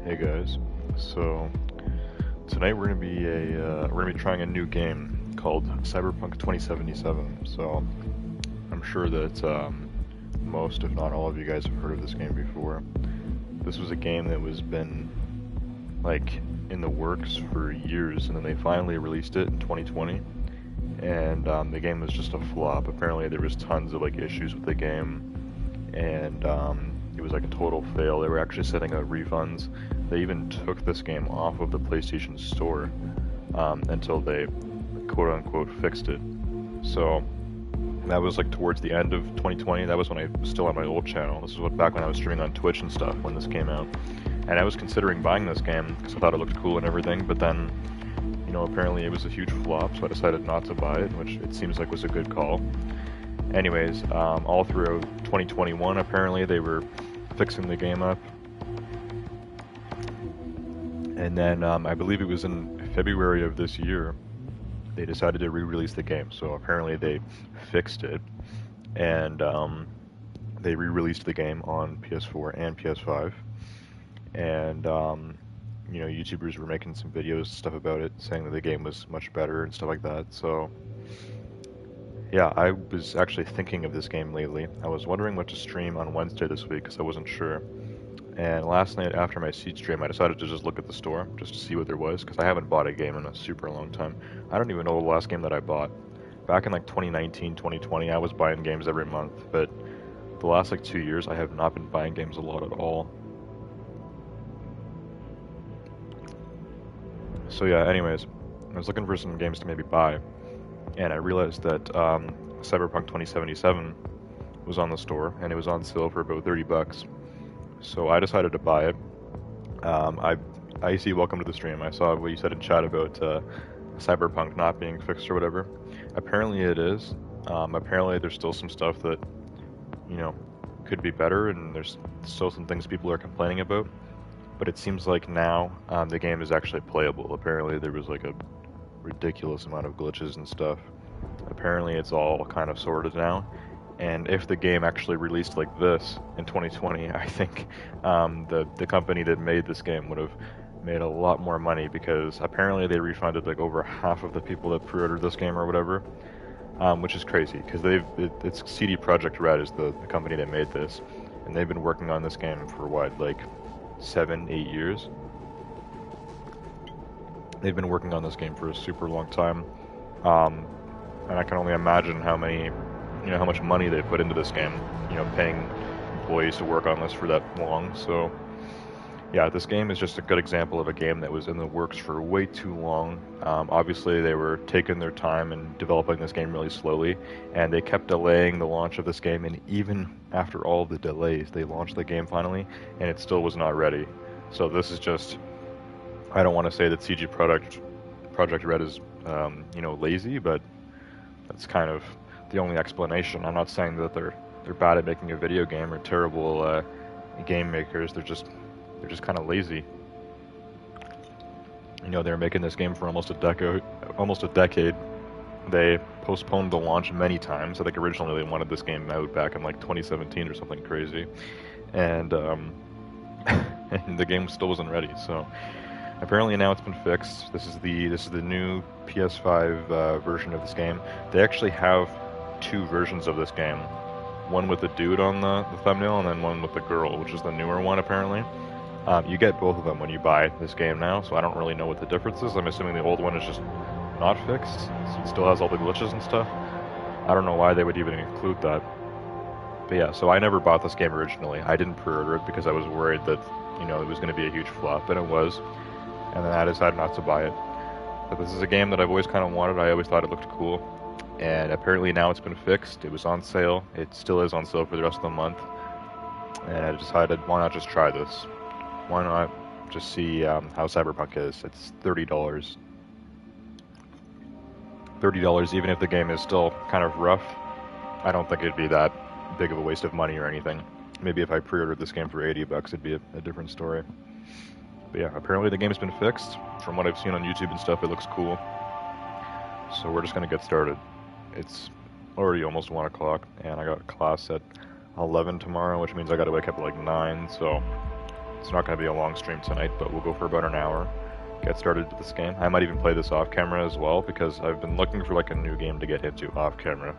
Hey guys, so tonight we're gonna be trying a new game called Cyberpunk 2077. So I'm sure that most, if not all of you guys have heard of this game before. This was a game that was been like in the works for years, and then they finally released it in 2020. And the game was just a flop. Apparently there was tons of like issues with the game, and it was like a total fail. They were actually setting out refunds. They even took this game off of the PlayStation Store until they quote unquote fixed it. So that was like towards the end of 2020. That was when I was still on my old channel. This is back when I was streaming on Twitch and stuff when this came out. And I was considering buying this game because I thought it looked cool and everything, but then, apparently it was a huge flop, so I decided not to buy it, which it seems like was a good call. Anyways, all throughout 2021, apparently they were fixing the game up. And then I believe it was in February of this year, they decided to re-release the game. So apparently they fixed it, and they re-released the game on PS4 and PS5. And YouTubers were making some videos, stuff about it, saying that the game was much better and stuff like that. So yeah, I was actually thinking of this game lately. I was wondering what to stream on Wednesday this week because I wasn't sure. And last night after my Seed stream, I decided to just look at the store just to see what there was, because I haven't bought a game in a super long time. I don't even know the last game that I bought. Back in like 2019, 2020, I was buying games every month, but the last like 2 years, I have not been buying games a lot at all. So yeah, anyways, I was looking for some games to maybe buy, and I realized that Cyberpunk 2077 was on the store, and it was on sale for about 30 bucks. So I decided to buy it. I see, welcome to the stream. I saw what you said in chat about Cyberpunk not being fixed or whatever. Apparently it is. Apparently there's still some stuff that, could be better, and there's still some things people are complaining about. But it seems like now the game is actually playable. Apparently there was like a ridiculous amount of glitches and stuff. Apparently it's all kind of sorted now. And if the game actually released like this in 2020, I think the company that made this game would have made a lot more money, because apparently they refunded like over half of the people that pre-ordered this game or whatever, which is crazy because it's CD Projekt Red is the company that made this, and they've been working on this game for what, like 7-8 years. They've been working on this game for a super long time, and I can only imagine how much money they put into this game, paying employees to work on this for that long. So yeah, this game is just a good example of a game that was in the works for way too long. Obviously they were taking their time and developing this game really slowly, and they kept delaying the launch of this game, and even after all the delays, they launched the game finally, and it still was not ready. So this is just, I don't want to say that Project Red is, lazy, but that's kind of the only explanation. I'm not saying that they're bad at making a video game or terrible game makers. They're just kind of lazy. They're making this game for almost a decade. They postponed the launch many times. I think originally they wanted this game out back in like 2017 or something crazy, and and the game still wasn't ready. So apparently now it's been fixed. This is the new PS5 version of this game. They actually have two versions of this game. One with the dude on the thumbnail, and then one with the girl, which is the newer one apparently. You get both of them when you buy this game now, so I don't really know what the difference is. I'm assuming the old one is just not fixed, so it still has all the glitches and stuff. I don't know why they would even include that. But yeah, so I never bought this game originally. I didn't pre-order it because I was worried that, it was going to be a huge flop, and it was. And then I decided not to buy it. But this is a game that I've always kind of wanted. I always thought it looked cool. And apparently now it's been fixed. It was on sale. It still is on sale for the rest of the month. And I decided, why not just try this? Why not just see how Cyberpunk is? It's $30. $30, even if the game is still kind of rough. I don't think it'd be that big of a waste of money or anything. Maybe if I pre-ordered this game for 80 bucks, it'd be a different story. But yeah, apparently the game's been fixed. From what I've seen on YouTube and stuff, it looks cool. So we're just gonna get started. It's already almost 1 o'clock, and I got class at 11 tomorrow, which means I gotta wake up at like 9, so It's not going to be a long stream tonight, but we'll go for about an hour. Get started with this game. I might even play this off camera as well, because I've been looking for like a new game to get into off camera.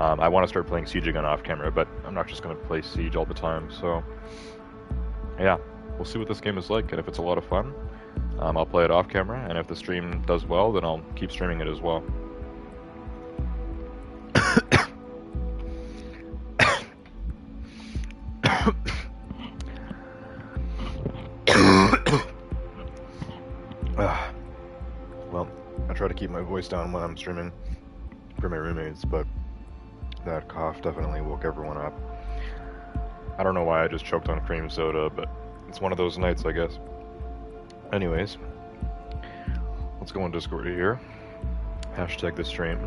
I want to start playing Siege again off camera, but I'm not just going to play Siege all the time, so yeah, we'll see what this game is like, and if it's a lot of fun, I'll play it off camera, and if the stream does well, then I'll keep streaming it as well. Well, I try to keep my voice down when I'm streaming for my roommates, but that cough definitely woke everyone up. I don't know why I just choked on cream soda, but it's one of those nights, I guess. Anyways, let's go on Discord here, hashtag the stream,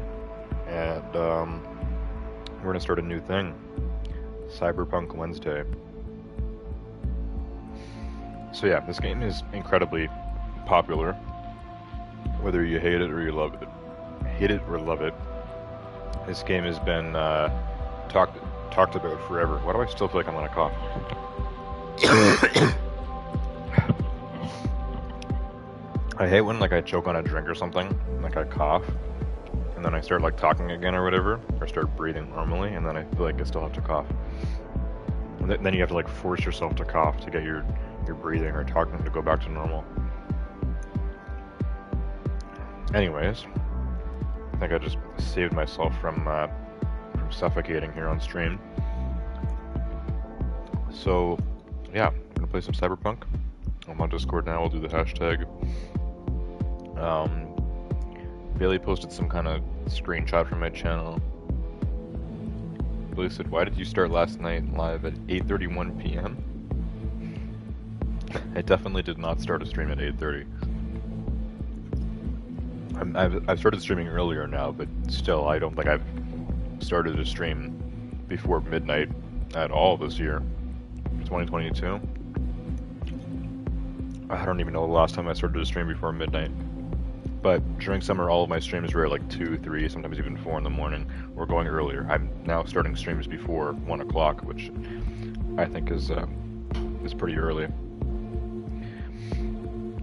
and we're gonna start a new thing, Cyberpunk Wednesday. So yeah, this game is incredibly popular, whether you hate it or you love it. This game has been talked about forever. Why do I still feel like I'm gonna cough? I hate when like I choke on a drink or something, like I cough, and then I start like talking again or whatever, or start breathing normally, and then I feel like I still have to cough. And then you have to like force yourself to cough to get your breathing or talking to go back to normal. Anyways, I think I just saved myself from suffocating here on stream. So yeah, I'm gonna play some Cyberpunk. I'm on Discord now. I'll do the hashtag. Bailey posted some kind of screenshot from my channel. Bailey said, "Why did you start last night live at 8:31 p.m.?" I definitely did not start a stream at 8:30. I've started streaming earlier now, but still, I don't think I've started a stream before midnight at all this year, 2022. I don't even know the last time I started a stream before midnight. But during summer, all of my streams were at like 2, 3, sometimes even 4 in the morning, or going earlier. I'm now starting streams before 1 o'clock, which I think is pretty early.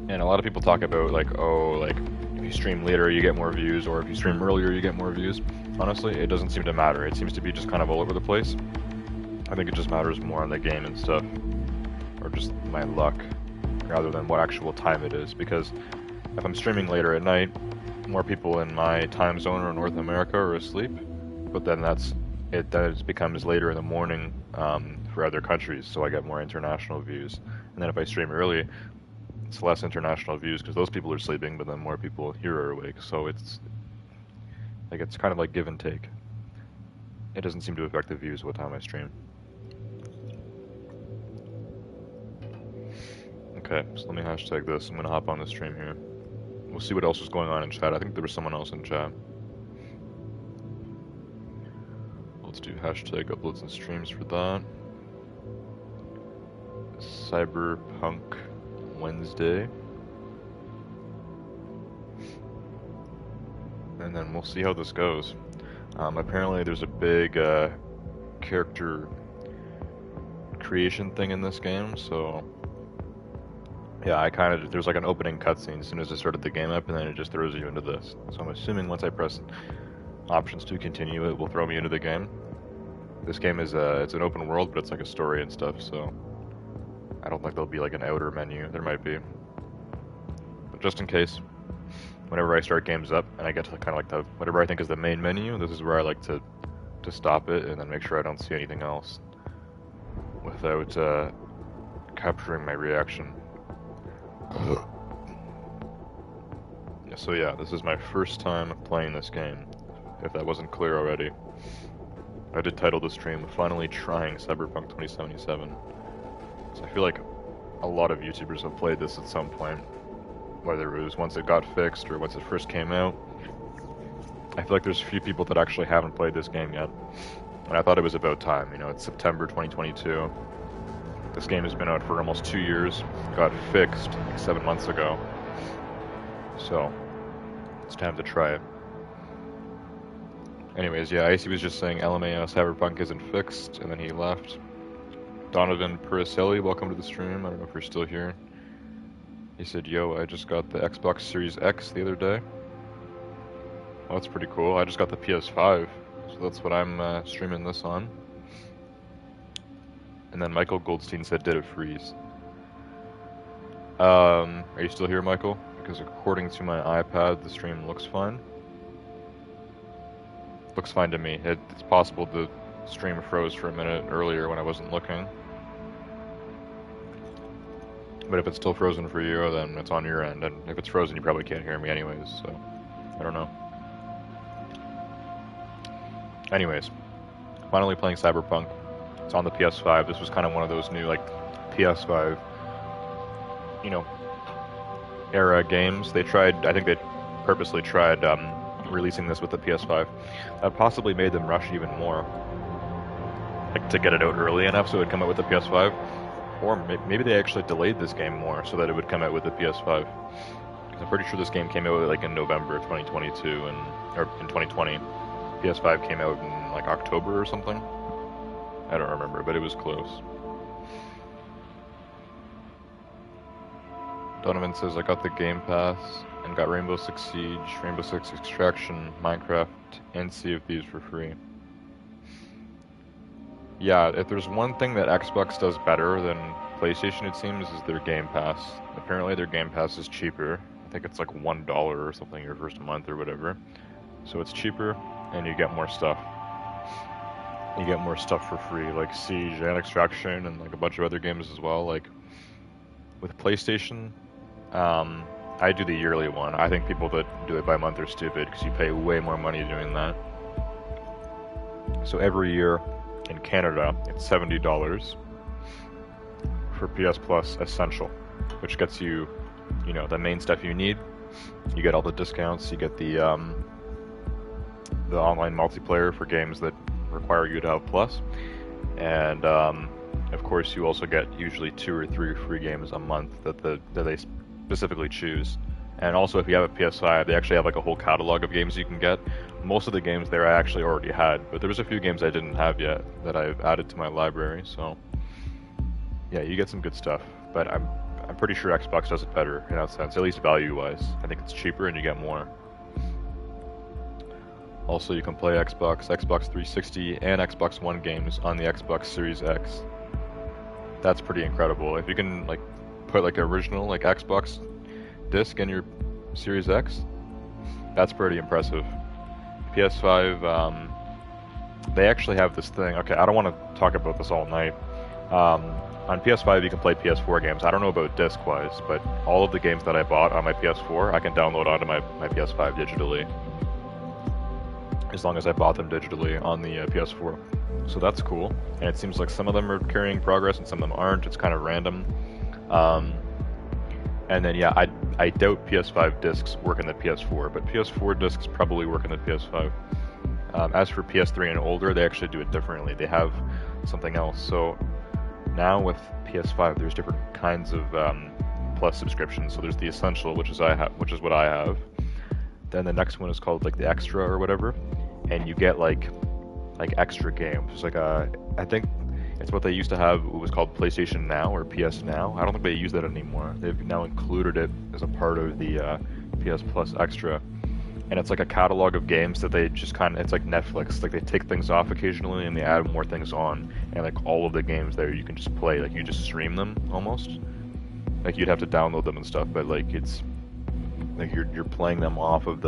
And a lot of people talk about like, oh, like if you stream later you get more views, or if you stream earlier you get more views. Honestly, it doesn't seem to matter. It seems to be just kind of all over the place. I think it just matters more on the game and stuff, or just my luck, rather than what actual time it is. Because if I'm streaming later at night, more people in my time zone or North America are asleep, but then that becomes later in the morning for other countries, so I get more international views. And then if I stream early, it's less international views because those people are sleeping, but then more people here are awake. So it's kind of like give and take. It doesn't seem to affect the views what time I stream. Okay, so let me hashtag this. I'm gonna hop on the stream here. We'll see what else is going on in chat. I think there was someone else in chat. Let's do hashtag uploads and streams for that. Cyberpunk Wednesday. And then we'll see how this goes. Apparently there's a big character creation thing in this game, so yeah, there's like an opening cutscene as soon as I started the game up, and then it just throws you into this. So I'm assuming once I press options to continue, it will throw me into the game. This game is it's an open world, but it's like a story and stuff, so I don't think there'll be like an outer menu. There might be, but just in case, whenever I start games up and I get to kind of like the whatever I think is the main menu, this is where I like to stop it and then make sure I don't see anything else without capturing my reaction. So yeah, this is my first time playing this game, if that wasn't clear already. I did title the stream, Finally Trying Cyberpunk 2077. So I feel like a lot of YouTubers have played this at some point, whether it was once it got fixed or once it first came out. I feel like there's a few people that actually haven't played this game yet, and I thought it was about time. You know, it's September 2022. This game has been out for almost 2 years, got fixed like 7 months ago, so it's time to try it. Anyways, yeah, Icy was just saying LMAO Cyberpunk isn't fixed, and then he left. Donovan Puricelli, welcome to the stream. I don't know if you're still here. He said, yo, I just got the Xbox Series X the other day. Well, that's pretty cool. I just got the PS5, so that's what I'm streaming this on. And then Michael Goldstein said, did it freeze? Are you still here, Michael? Because according to my iPad, the stream looks fine. Looks fine to me. It's possible the stream froze for a minute earlier when I wasn't looking. But if it's still frozen for you, then it's on your end. And if it's frozen, you probably can't hear me anyways, so I don't know. Anyways, finally playing Cyberpunk. It's on the PS5. This was kind of one of those new, like, PS5, you know, era games. They tried, I think they purposely tried releasing this with the PS5. That possibly made them rush even more, like, to get it out early enough so it would come out with the PS5. Or maybe they actually delayed this game more so that it would come out with the PS5. I'm pretty sure this game came out like in November 2022 or in 2020. PS5 came out in like October or something. I don't remember, but it was close. Donovan says, I got the Game Pass and got Rainbow Six Siege, Rainbow Six Extraction, Minecraft, and Sea of Thieves for free. Yeah, if there's one thing that Xbox does better than PlayStation, it seems, is their Game Pass. Apparently their Game Pass is cheaper. I think it's like $1 or something your first month or whatever. So it's cheaper, and you get more stuff. You get more stuff for free, like Siege and Extraction, and like a bunch of other games as well. Like, with PlayStation, I do the yearly one. I think people that do it by month are stupid, because you pay way more money doing that. So every year, in Canada, it's $70 for PS Plus Essential, which gets you, you know, the main stuff you need. You get all the discounts. You get the online multiplayer for games that require you to have Plus, and of course, you also get usually 2 or 3 free games a month that they specifically choose. And also, if you have a PS5, they actually have like a whole catalog of games you can get. Most of the games there I actually already had, but there was a few games I didn't have yet that I've added to my library. So yeah, you get some good stuff. But I'm pretty sure Xbox does it better in that sense, at least value-wise. I think it's cheaper and you get more. Also, you can play Xbox 360, and Xbox One games on the Xbox Series X. That's pretty incredible. If you can like put like original like Xbox disc in your Series X, that's pretty impressive. PS5, they actually have this thing. Okay, I don't want to talk about this all night. On PS5, you can play PS4 games. I don't know about disc-wise, but all of the games that I bought on my PS4, I can download onto my PS5 digitally, as long as I bought them digitally on the PS4. So that's cool. And it seems like some of them are carrying progress and some of them aren't. It's kind of random. And then, yeah, I doubt PS5 discs work in the PS4, but PS4 discs probably work in the PS5. As for PS3 and older, they actually do it differently. They have something else. So now with PS5, there's different kinds of Plus subscriptions. So there's the Essential, which is what I have. Then the next one is called like the Extra or whatever, and you get like extra games. It's like I think it's what they used to have. It was called PlayStation Now or PS Now. I don't think they use that anymore. They've now included it as a part of the PS Plus Extra, and it's like a catalog of games that they just it's like Netflix. Like they take things off occasionally and they add more things on, and like all of the games there you can just play. Like you just stream them almost. Like you'd have to download them and stuff, but like it's like you're playing them off of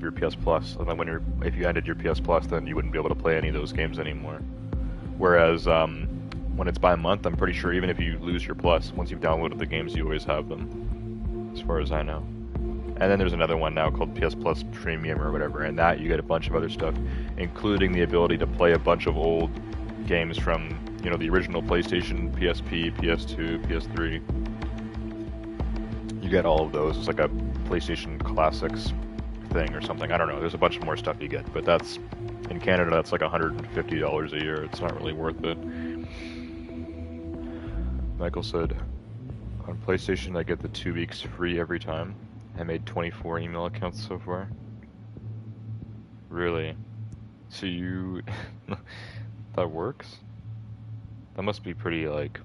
your PS Plus. And then if you ended your PS Plus, then you wouldn't be able to play any of those games anymore. Whereas when it's by month, I'm pretty sure even if you lose your Plus, once you've downloaded the games, you always have them, as far as I know. And then there's another one now called PS Plus Premium or whatever, and that you get a bunch of other stuff, including the ability to play a bunch of old games from, you know, the original PlayStation, PSP, PS2, PS3. You get all of those. It's like a PlayStation Classics thing or something. I don't know. There's a bunch more stuff you get, but that's in Canada. That's like $150 a year. It's not really worth it. Michael said, on PlayStation, I get the 2 weeks free every time. I made 24 email accounts so far. Really? So you... that works? That must be pretty, like,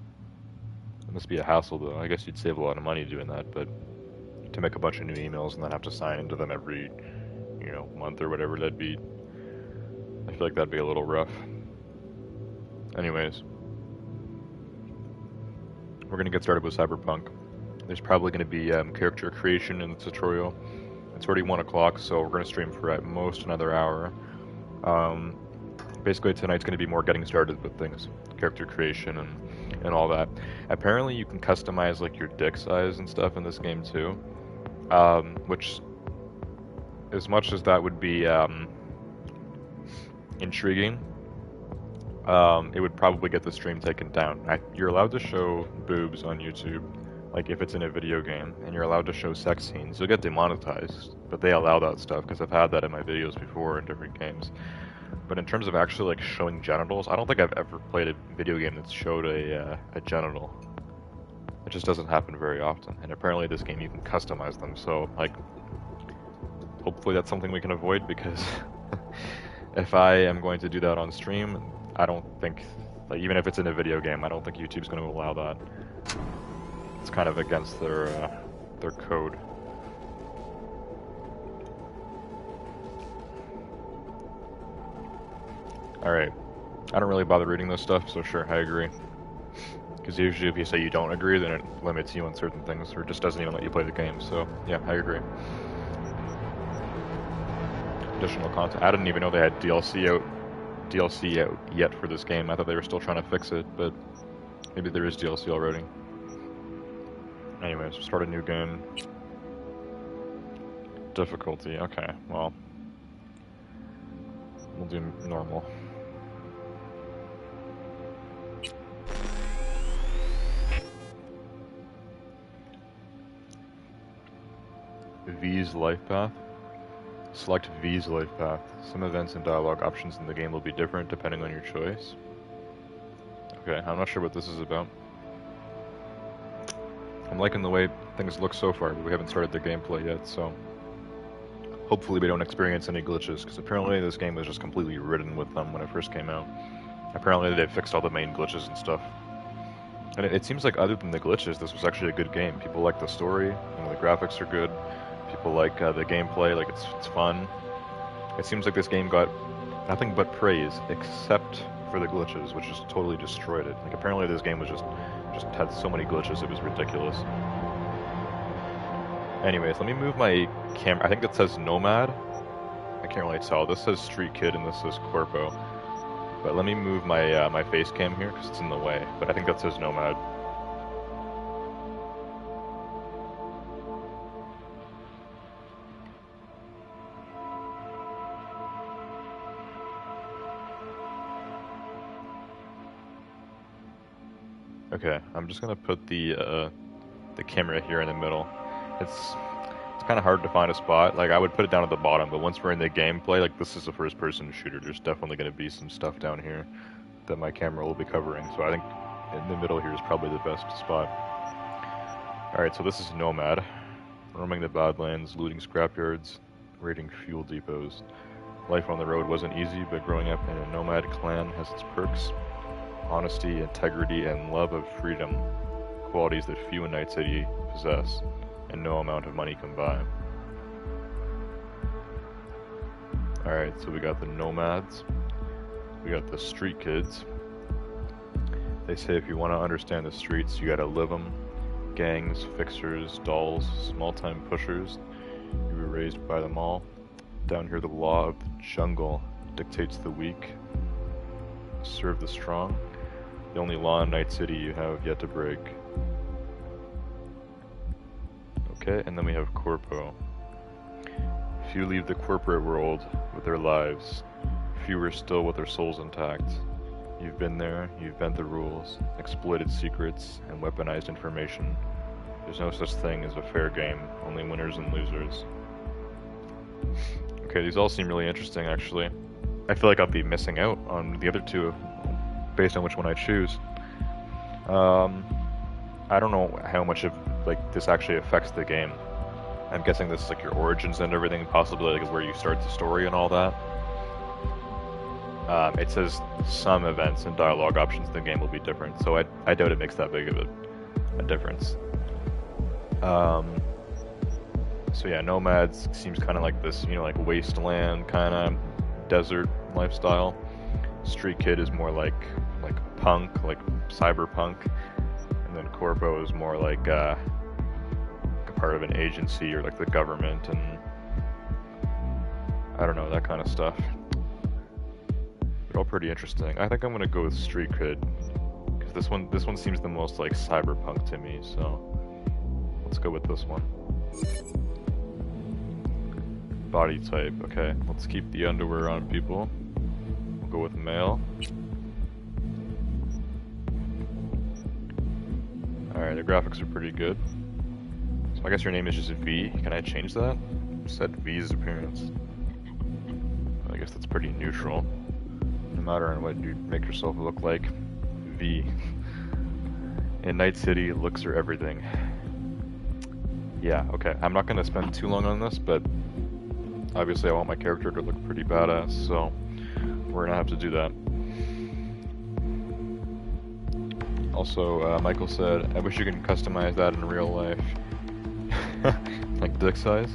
it must be a hassle, though. I guess you'd save a lot of money doing that, but to make a bunch of new emails and then have to sign into them every, you know, month or whatever, that'd be, I feel like that'd be a little rough. Anyways, we're gonna get started with Cyberpunk. There's probably gonna be character creation in the tutorial. It's already 1 o'clock, so we're gonna stream for at most another hour. Basically tonight's gonna be more getting started with things, character creation and all that. Apparently you can customize like your dick size and stuff in this game too, which, as much as that would be intriguing, it would probably get the stream taken down. You're allowed to show boobs on YouTube, like if it's in a video game, and you're allowed to show sex scenes. You'll get demonetized, but they allow that stuff because I've had that in my videos before in different games. But in terms of actually like showing genitals, I don't think I've ever played a video game that showed a genital. It just doesn't happen very often. And apparently this game you can customize them, so like hopefully that's something we can avoid, because if I am going to do that on stream, I don't think, like, even if it's in a video game, I don't think YouTube's going to allow that. It's kind of against their code. Alright, I don't really bother reading this stuff, so sure, I agree. Because usually if you say you don't agree, then it limits you on certain things, or just doesn't even let you play the game, so yeah, I agree. Additional content. I didn't even know they had DLC out yet for this game. I thought they were still trying to fix it, but maybe there is DLC already. Anyways, start a new game. Difficulty, okay, well, we'll do normal. V's life path. Select V's life path. Some events and dialogue options in the game will be different depending on your choice. Okay, I'm not sure what this is about. I'm liking the way things look so far, but we haven't started the gameplay yet, so hopefully we don't experience any glitches, because apparently this game was just completely ridden with them when it first came out. Apparently they fixed all the main glitches and stuff. And it seems like other than the glitches, this was actually a good game. People like the story, you know, the graphics are good. People like the gameplay, like it's fun. It seems like this game got nothing but praise, except for the glitches, which just totally destroyed it. Like apparently this game was just had so many glitches, it was ridiculous. Anyways, let me move my camera. I think that says Nomad. I can't really tell. This says Street Kid and this says Corpo. But let me move my my face cam here because it's in the way. But I think that says Nomad. Okay, I'm just gonna put the camera here in the middle. It's kind of hard to find a spot. Like I would put it down at the bottom, but once we're in the gameplay, like this is a first-person shooter. There's definitely gonna be some stuff down here that my camera will be covering. So I think in the middle here is probably the best spot. All right, so this is Nomad, roaming the Badlands, looting scrapyards, raiding fuel depots. Life on the road wasn't easy, but growing up in a nomad clan has its perks. Honesty, integrity, and love of freedom, qualities that few in Night City possess, and no amount of money can buy. Alright, so we got the nomads, we got the street kids. They say if you want to understand the streets, you gotta live them. Gangs, fixers, dolls, small-time pushers, you were raised by them all. Down here the law of the jungle dictates the weak. Serve the strong. The only law in Night City you have yet to break. Okay, and then we have Corpo. Few leave the corporate world with their lives. Fewer still with their souls intact. You've been there, you've bent the rules, exploited secrets, and weaponized information. There's no such thing as a fair game, only winners and losers. Okay, these all seem really interesting actually. I feel like I'll be missing out on the other two based on which one I choose. I don't know how much of like this actually affects the game. I'm guessing this is like your origins and everything, possibly like where you start the story and all that. It says some events and dialogue options in the game will be different, so I doubt it makes that big of a difference. So yeah, Nomads seems kind of like this, you know, like wasteland kind of desert lifestyle. Street Kid is more like punk, like cyberpunk, and then Corpo is more like a part of an agency or like the government, and I don't know, that kind of stuff. They're all pretty interesting. I think I'm gonna go with Street Kid because this one seems the most like cyberpunk to me. So let's go with this one. Body type. Okay, let's keep the underwear on people. We'll go with male. Alright, the graphics are pretty good. So I guess your name is just V. Can I change that? Set V's appearance. I guess that's pretty neutral. No matter on what you make yourself look like. V. In Night City, looks are everything. Yeah, okay. I'm not gonna spend too long on this, but obviously I want my character to look pretty badass, so we're gonna have to do that. Also, Michael said, I wish you could customize that in real life. Like dick size?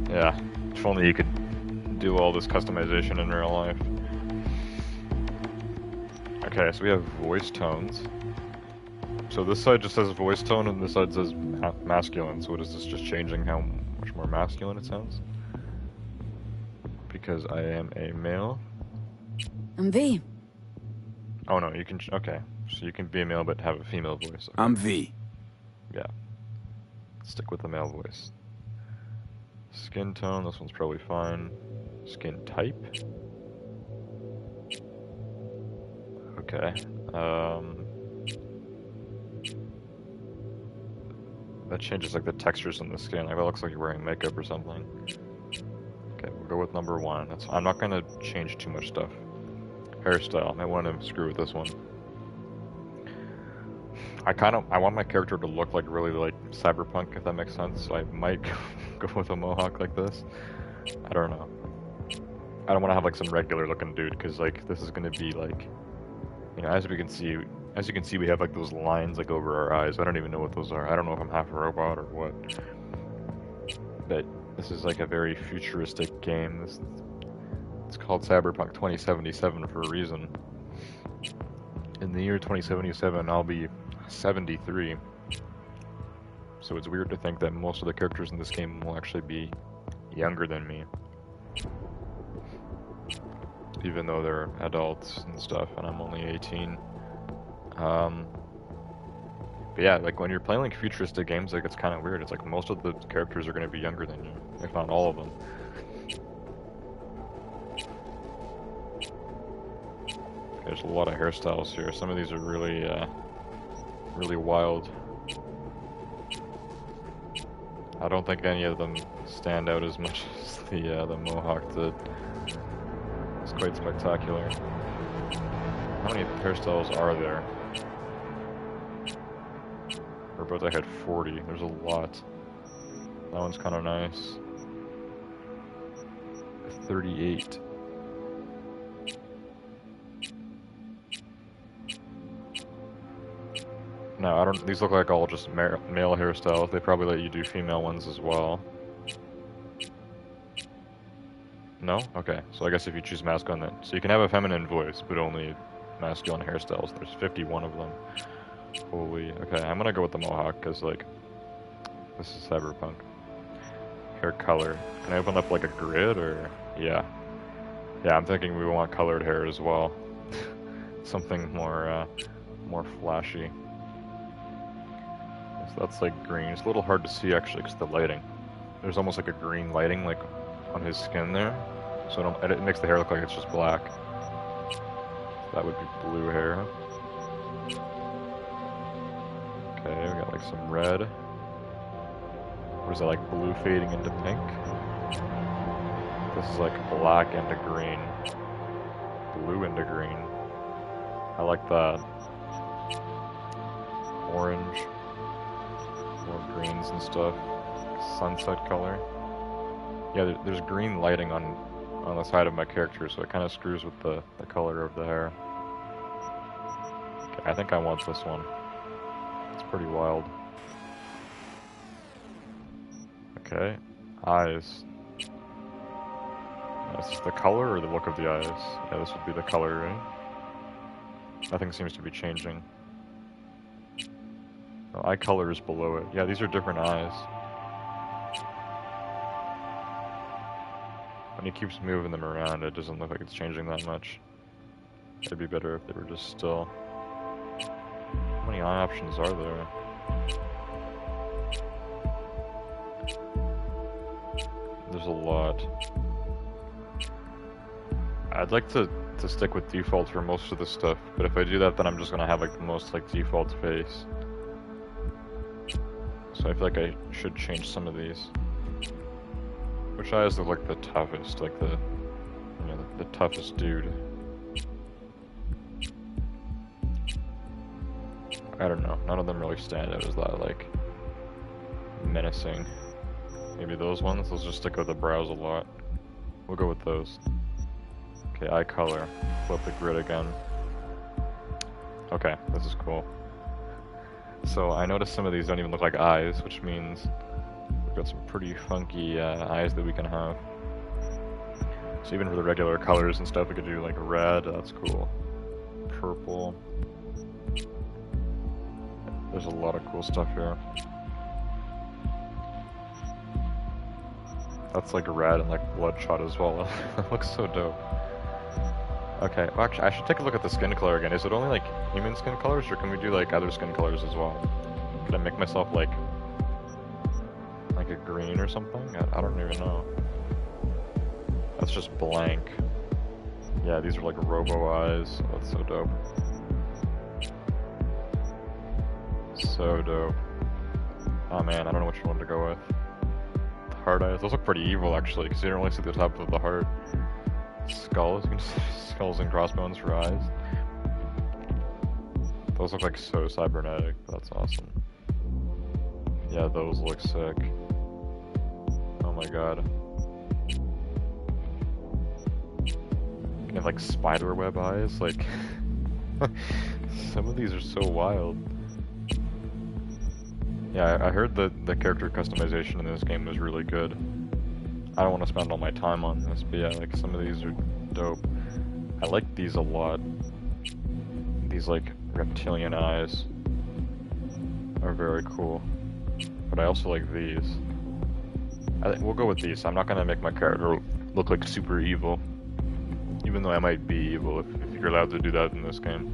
Yeah, if only you could do all this customization in real life. Okay, so we have voice tones. So this side just says voice tone and this side says masculine, so what is this, just changing how much more masculine it sounds? Because I am a male. I'm V. Oh no, you can, okay. So you can be a male but have a female voice. Okay. I'm V. Yeah. Stick with the male voice. Skin tone, this one's probably fine. Skin type. Okay. That changes like the textures in the skin. Like, that looks like you're wearing makeup or something. Okay, we'll go with number 1. I'm not gonna change too much stuff. Hairstyle, I want to screw with this one. I want my character to look like really like cyberpunk, if that makes sense. So I might go with a mohawk like this. I don't know. I don't want to have like some regular looking dude, because like this is gonna be like, you know, as you can see, we have like those lines like over our eyes. I don't even know what those are. I don't know if I'm half a robot or what. But this is like a very futuristic game. It's called Cyberpunk 2077 for a reason. In the year 2077, I'll be 73. So it's weird to think that most of the characters in this game will actually be younger than me. Even though they're adults and stuff, and I'm only 18. But yeah, like when you're playing like futuristic games, like it's kind of weird. It's like most of the characters are going to be younger than you, if not all of them. There's a lot of hairstyles here. Some of these are really, really wild. I don't think any of them stand out as much as the mohawk did. It's quite spectacular. How many hairstyles are there? Or both I had 40. There's a lot. That one's kind of nice. 38. No, I don't. These look like all just male hairstyles. They probably let you do female ones as well. No? Okay. So I guess if you choose masculine, then so you can have a feminine voice, but only masculine hairstyles. There's 51 of them. Holy. Okay, I'm gonna go with the mohawk because like this is cyberpunk. Hair color. Can I open up like a grid or yeah? Yeah, I'm thinking we want colored hair as well. Something more more flashy. So that's like green. It's a little hard to see actually because the lighting. There's almost like a green lighting like on his skin there, so it makes the hair look like it's just black. That would be blue hair. Okay, we got like some red. Or is that like blue fading into pink? This is like black into green. Blue into green. I like that. Orange. More greens and stuff. Sunset color. Yeah, there's green lighting on on the side of my character, so it kind of screws with the color of the hair. Okay, I think I want this one. It's pretty wild. Okay, eyes. Is this the color or the look of the eyes? Yeah, this would be the color, right? Nothing seems to be changing. No, eye color is below it. Yeah, these are different eyes. When he keeps moving them around, it doesn't look like it's changing that much. It'd be better if they were just still. How many eye options are there? There's a lot. I'd like to stick with default for most of the stuff, but if I do that, then I'm just gonna have like the most like default face. So I feel like I should change some of these. Which eyes look like the toughest, like the, you know, the toughest dude. I don't know, none of them really stand out as that, like, menacing. Maybe those ones, let's just stick with the brows a lot. We'll go with those. Okay, eye color, flip the grid again. Okay, this is cool. So I noticed some of these don't even look like eyes, which means we've got some pretty funky eyes that we can have. So even for the regular colors and stuff, we could do like red, that's cool. Purple. There's a lot of cool stuff here. That's like red and like bloodshot as well. That looks so dope. Okay, well, actually, I should take a look at the skin color again. Is it only like human skin colors, or can we do like other skin colors as well? Can I make myself like a green or something? I don't even know. That's just blank. Yeah, these are like robo eyes. Oh, that's so dope. So dope. Oh man, I don't know which one to go with. The heart eyes. Those look pretty evil actually, because you don't really see the top of the heart. Skulls. You can see skulls and crossbones for eyes. Those look like so cybernetic. That's awesome. Yeah, those look sick. Oh my god. You have like spiderweb eyes. Like, some of these are so wild. Yeah, I heard that the character customization in this game was really good. I don't want to spend all my time on this, but yeah, like some of these are dope. I like these a lot. These like reptilian eyes are very cool. But I also like these. I think we'll go with these. I'm not gonna make my character look like super evil. Even though I might be evil if you're allowed to do that in this game.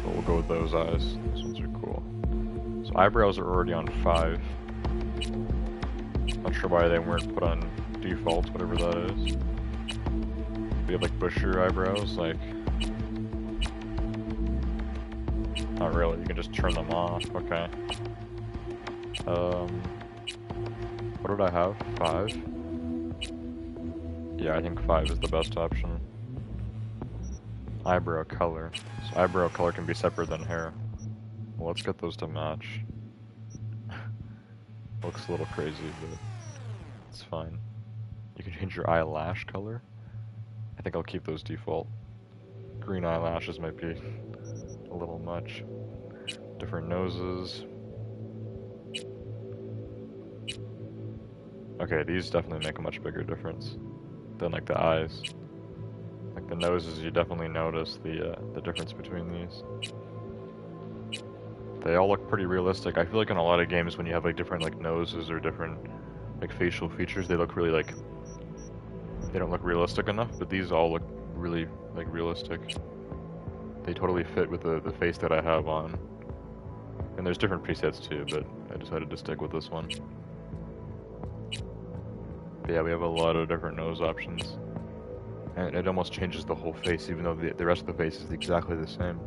But we'll go with those eyes. Those ones are cool. So eyebrows are already on 5. Not sure why they weren't put on default, whatever that is. We have like bushier eyebrows, like... Not really, you can just turn them off, okay. What did I have? 5? Yeah, I think 5 is the best option. Eyebrow color. So eyebrow color can be separate than hair. Well, let's get those to match. Looks a little crazy, but it's fine. You can change your eyelash color. I think I'll keep those default. Green eyelashes might be a little much. Different noses. Okay, these definitely make a much bigger difference than like the eyes. Like the noses, you definitely notice the difference between these. They all look pretty realistic. I feel like in a lot of games when you have like different like noses or different like facial features, they look really like, they don't look realistic enough, but these all look really like realistic. They totally fit with the face that I have on. And there's different presets too, but I decided to stick with this one. But yeah, we have a lot of different nose options. And it almost changes the whole face, even though the rest of the face is exactly the same.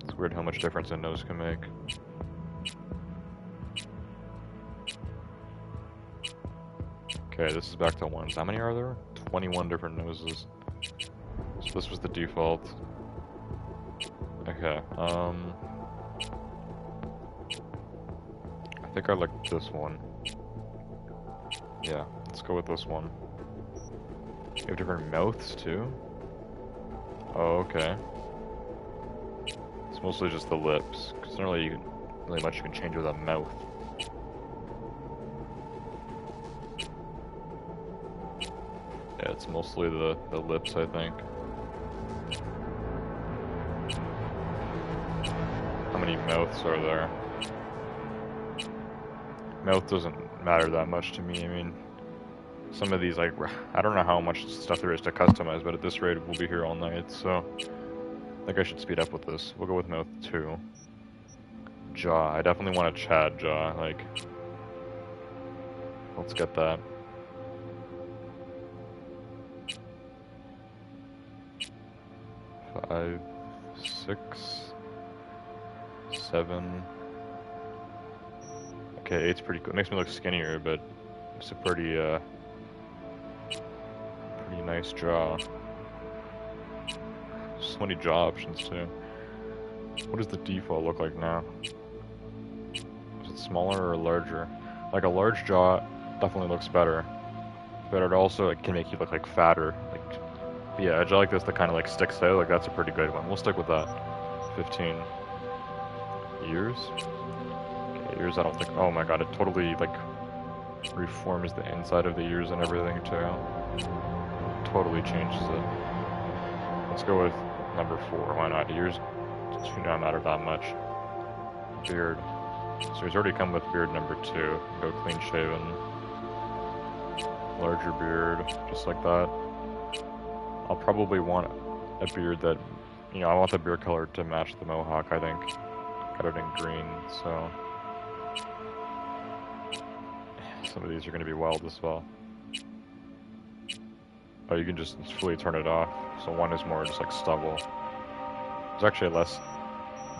It's weird how much difference a nose can make. Okay, this is back to ones. How many are there? 21 different noses. So this was the default. Okay, I think I like this one. Yeah, let's go with this one. You have different mouths too? Oh, okay. It's mostly just the lips, because there's not really much you can change with a mouth. Yeah, it's mostly the lips, I think. How many mouths are there? Mouth doesn't matter that much to me. I mean, some of these, like, I don't know how much stuff there is to customize, but at this rate, we'll be here all night, so I think I should speed up with this. We'll go with mouth 2. Jaw. I definitely want a Chad jaw, like, let's get that. Five, 6, 7. Okay, 8's pretty cool. It makes me look skinnier, but it's a pretty nice jaw. So many jaw options too. What does the default look like now? Is it smaller or larger? Like a large jaw definitely looks better, but it also can make you look like fatter. Like, yeah, a jaw like this that kind of like sticks out. Like that's a pretty good one. We'll stick with that. 15 ears. Okay, ears. I don't think. Oh my god, it totally like reforms the inside of the ears and everything too. Totally changes it. Let's go with number 4. Why not? Ears do not matter that much. Beard. So he's already come with beard number 2. Go clean shaven. Larger beard, just like that. I'll probably want a beard that, you know, I want the beard color to match the mohawk, I think. Got it in green, so. Some of these are going to be wild as well. Oh, you can just fully turn it off. So one is more just like stubble. There's actually less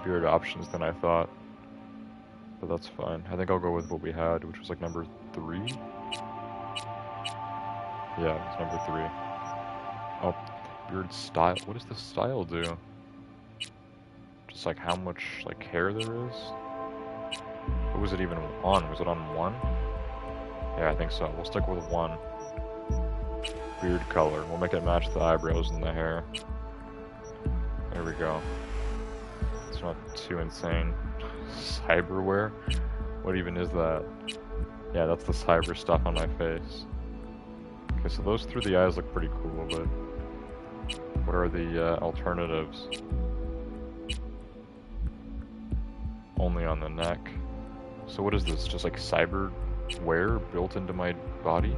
beard options than I thought. But that's fine. I think I'll go with what we had, which was like number 3. Yeah, it's number 3. Oh, beard style. What does the style do? Just like how much like hair there is? What was it even on? Was it on 1? Yeah, I think so. We'll stick with 1. Beard color. We'll make it match the eyebrows and the hair. There we go. It's not too insane. Cyberware? What even is that? Yeah, that's the cyber stuff on my face. Okay, so those through the eyes look pretty cool, but what are the alternatives? Only on the neck. So what is this? Just like cyberware built into my body?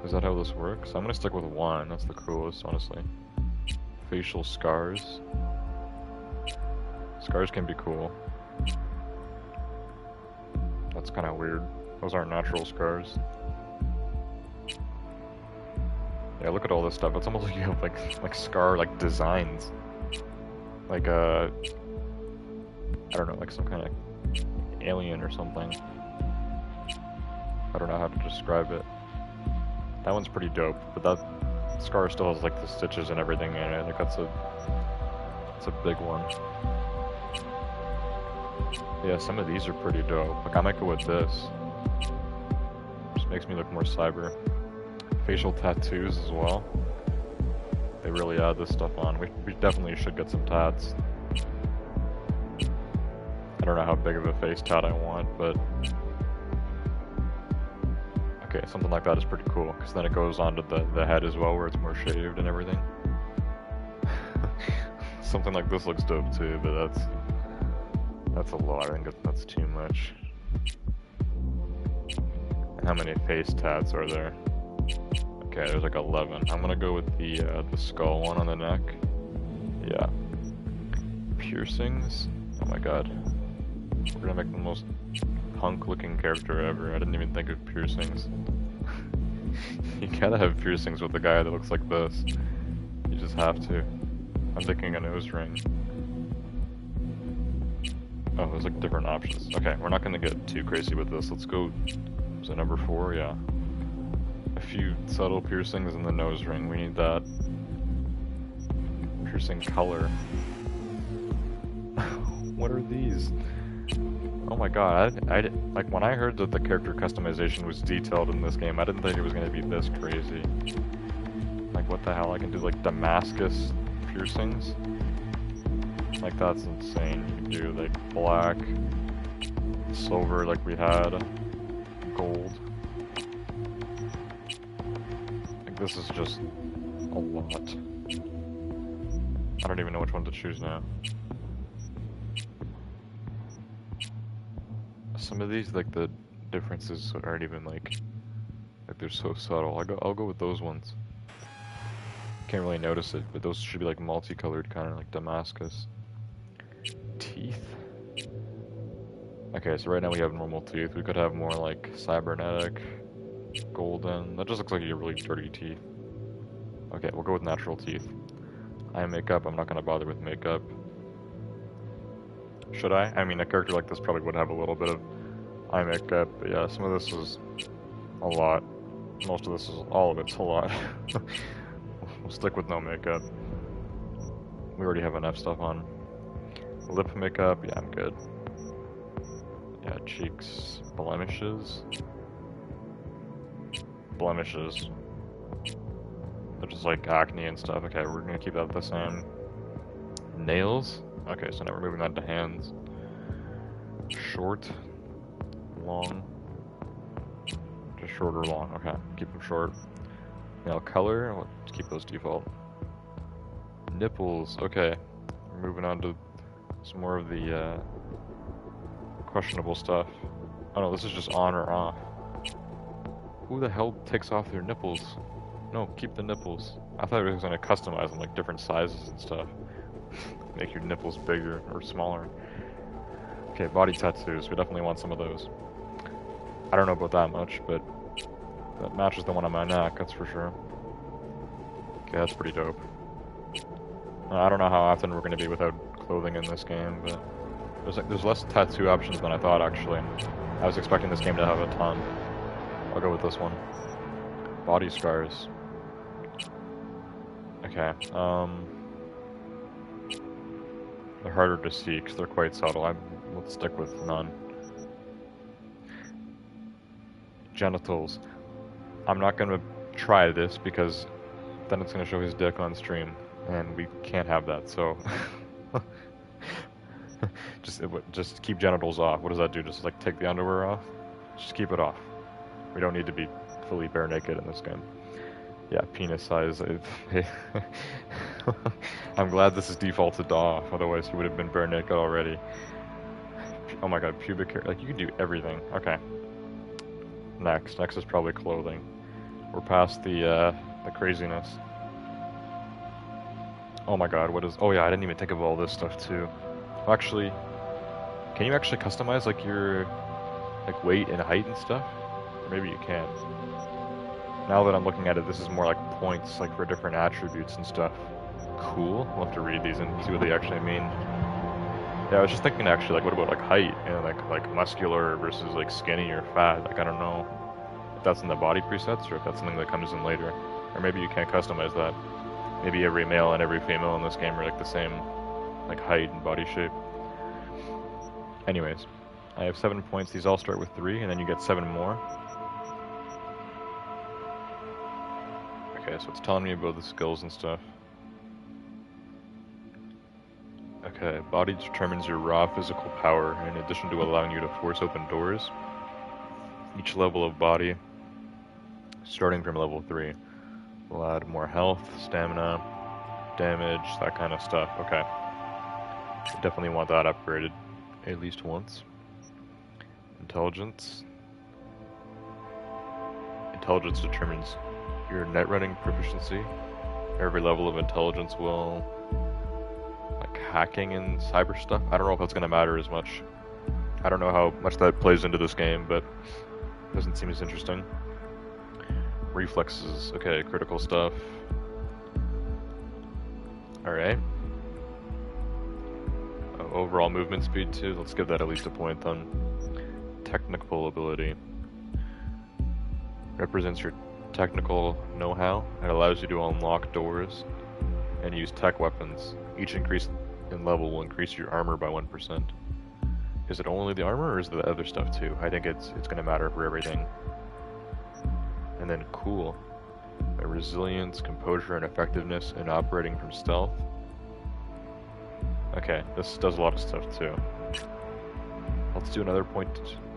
Is that how this works? I'm gonna stick with 1. That's the coolest, honestly. Facial scars. Scars can be cool. That's kind of weird. Those aren't natural scars. Yeah, look at all this stuff. It's almost like you have like scar like designs. Like I don't know, like some kind of alien or something. I don't know how to describe it. That one's pretty dope, but that scar still has like the stitches and everything in it. Like that's a big one. Yeah, some of these are pretty dope. Like I might go with this. Just makes me look more cyber. Facial tattoos as well. They really add this stuff on. We definitely should get some tats. I don't know how big of a face tat I want, but okay, something like that is pretty cool, because then it goes onto the head as well, where it's more shaved and everything. Something like this looks dope too, but that's a lot. I think that's too much. How many face tats are there? Okay, there's like 11. I'm gonna go with the skull one on the neck. Yeah. Piercings. Oh my god. We're gonna make the most punk-looking character ever. I didn't even think of piercings. You gotta have piercings with a guy that looks like this. You just have to. I'm thinking a nose ring. Oh, there's like different options. Okay, we're not gonna get too crazy with this. Let's go. Is it number 4? Yeah. A few subtle piercings in the nose ring. We need that. Piercing color. What are these? Oh my god, like when I heard that the character customization was detailed in this game, I didn't think it was gonna be this crazy. Like what the hell, I can do like Damascus piercings? Like that's insane. You can do like black, silver like we had, gold. Like this is just a lot. I don't even know which one to choose now. Some of these, like the differences aren't even like they're so subtle. I'll go with those ones. Can't really notice it, but those should be like multicolored, kind of like Damascus. Teeth. Okay, so right now we have normal teeth. We could have more like cybernetic, golden. That just looks like you have really dirty teeth. Okay, we'll go with natural teeth. Eye makeup. I'm not gonna bother with makeup. Should I? I mean, a character like this probably would have a little bit of eye makeup, but yeah, some of this is a lot. Most of this is, all of it's a lot. We'll stick with no makeup. We already have enough stuff on. Lip makeup, yeah, I'm good. Yeah, cheeks, blemishes. Blemishes. They're just like acne and stuff. Okay, we're gonna keep that the same. Nails. Okay, so now we're moving that to hands. Short, long. Just short or long. Okay, keep them short. Nail color. Let's keep those default. Nipples. Okay, we're moving on to some more of the questionable stuff. Oh no, this is just on or off. Who the hell takes off their nipples? No, keep the nipples. I thought it was gonna customize them like different sizes and stuff. Make your nipples bigger or smaller. Okay, body tattoos. We definitely want some of those. I don't know about that much, but that matches the one on my neck, that's for sure. Okay, that's pretty dope. I don't know how often we're gonna be without clothing in this game, but there's less tattoo options than I thought, actually. I was expecting this game to have a ton. I'll go with this one. Body scars. Okay, they're harder to see because they're quite subtle. Let's stick with none. Genitals. I'm not gonna try this because then it's gonna show his dick on stream, and we can't have that, so... just keep genitals off. What does that do? Just like take the underwear off? Just keep it off. We don't need to be fully bare naked in this game. Yeah, penis size. I'm glad this is defaulted to off, otherwise he would have been bare naked already. Oh my god, pubic hair. Like, you can do everything. Okay. Next is probably clothing. We're past the craziness. Oh my god, what is... Oh yeah, I didn't even think of all this stuff too. Actually, can you actually customize like your like weight and height and stuff? Or maybe you can. Now that I'm looking at it, this is more like points, like for different attributes and stuff. Cool. We'll have to read these and see what they actually mean. Yeah, I was just thinking actually, like, what about like height and like muscular versus like skinny or fat? Like, I don't know if that's in the body presets or if that's something that comes in later. Or maybe you can't customize that. Maybe every male and every female in this game are like the same, like height and body shape. Anyways, I have 7 points. These all start with 3, and then you get 7 more. Okay, so it's telling me about the skills and stuff. Okay, body determines your raw physical power, in addition to allowing you to force open doors. Each level of body, starting from level 3, will add more health, stamina, damage, that kind of stuff. Okay. Definitely want that upgraded at least once. Intelligence. Intelligence determines your net running proficiency. Every level of intelligence will... like hacking and cyber stuff. I don't know if that's going to matter as much. I don't know how much that plays into this game, but it doesn't seem as interesting. Reflexes. Okay, critical stuff. Alright. Overall movement speed too. Let's give that at least a point then. Technical ability. Represents your technical know-how. It allows you to unlock doors and use tech weapons. Each increase in level will increase your armor by 1%. Is it only the armor, or is it the other stuff too? I think it's going to matter for everything. And then cool. Resilience, composure, and effectiveness in operating from stealth. Okay, this does a lot of stuff too. Let's do another point.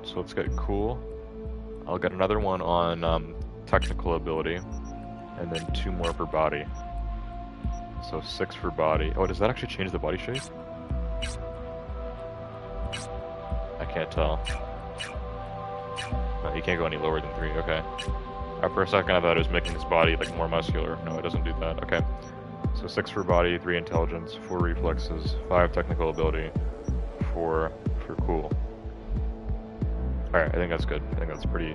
So let's get cool. I'll get another one on technical ability, and then 2 more for body. So 6 for body. Oh, does that actually change the body shape? I can't tell. No, you can't go any lower than 3, okay. For a second I thought it was making his body like more muscular. No, it doesn't do that, okay. So 6 for body, 3 intelligence, 4 reflexes, 5 technical ability, 4 for cool. Alright, I think that's good. I think that's pretty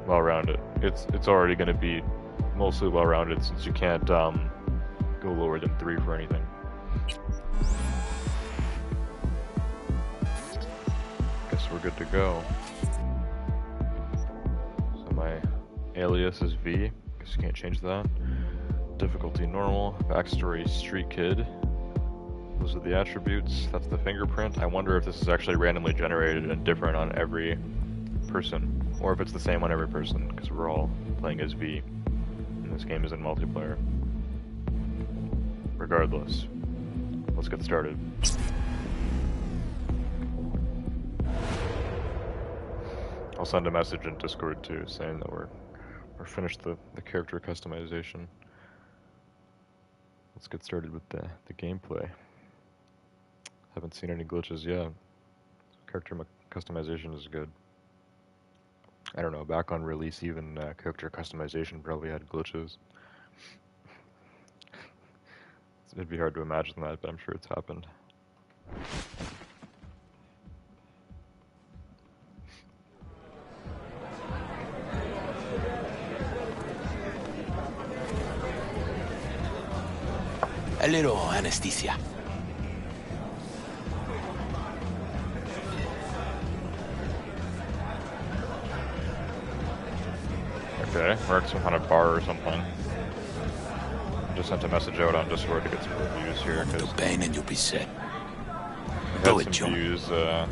well-rounded. It's already going to be mostly well-rounded since you can't go lower than 3 for anything. Guess we're good to go. So my alias is V. Guess you can't change that. Difficulty normal. Backstory street kid. Those are the attributes. That's the fingerprint. I wonder if this is actually randomly generated and different on every person, or if it's the same on every person, because we're all playing as V, and this game is in multiplayer. Regardless, let's get started. I'll send a message in Discord too, saying that we're finished the character customization. Let's get started with the gameplay. Haven't seen any glitches yet. Character customization is good. I don't know, back on release even character customization probably had glitches. It'd be hard to imagine that, but I'm sure it's happened. A little anesthesia. Okay, we're at some kind of bar or something. Just sent a message out on Discord to get some reviews here. Because pain and you'll be set. I had some views. I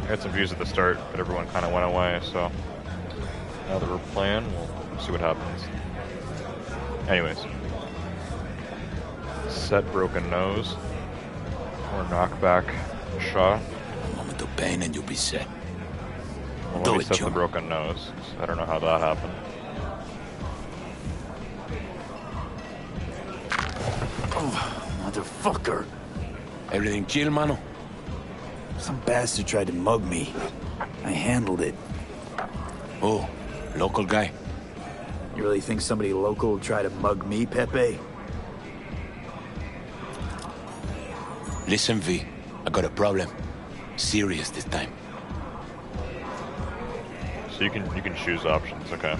had some views at the start, but everyone kind of went away. So now that we're playing, we'll see what happens. Anyways, set broken nose or knockback shot. Moment of pain and you'll be set. Well, let me set the broken nose. I don't know how that happened. Oh, motherfucker. Everything chill, mano? Some bastard tried to mug me. I handled it. Oh, local guy. You really think somebody local will try to mug me, Pepe? Listen, V. I got a problem. Serious this time. So you can choose options, okay.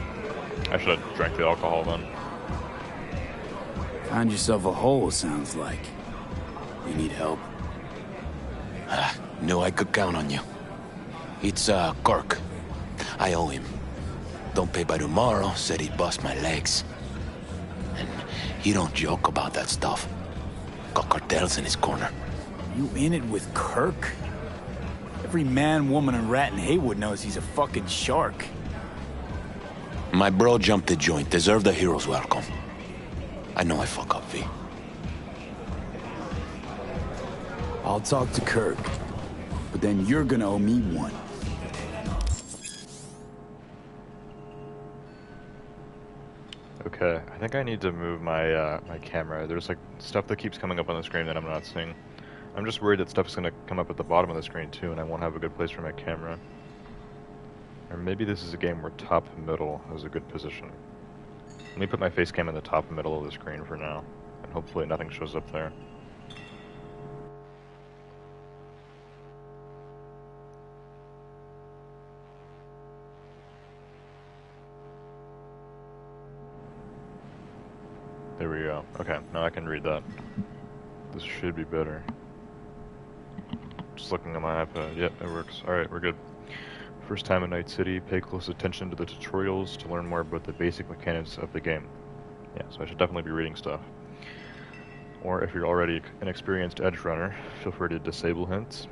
I should have drank the alcohol then. Found yourself a hole, sounds like. You need help? Knew I could count on you. It's, Kirk. I owe him. Don't pay by tomorrow, said he'd bust my legs. And he don't joke about that stuff. Got cartels in his corner. You in it with Kirk? Every man, woman, and rat in Haywood knows he's a fucking shark. My bro jumped the joint. Deserved a hero's welcome. I know I fuck up, V. I'll talk to Kirk. But then you're gonna owe me one. Okay, I think I need to move my my camera. There's like stuff that keeps coming up on the screen that I'm not seeing. I'm just worried that stuff is going to come up at the bottom of the screen too, and I won't have a good place for my camera. Or maybe this is a game where top middle is a good position. Let me put my face cam in the top middle of the screen for now, and hopefully nothing shows up there. There we go. Okay, now I can read that. This should be better. Just looking at my iPad. Yep, it works. Alright, we're good. First time in Night City, pay close attention to the tutorials to learn more about the basic mechanics of the game. Yeah, so I should definitely be reading stuff. Or if you're already an experienced edge runner, feel free to disable hints.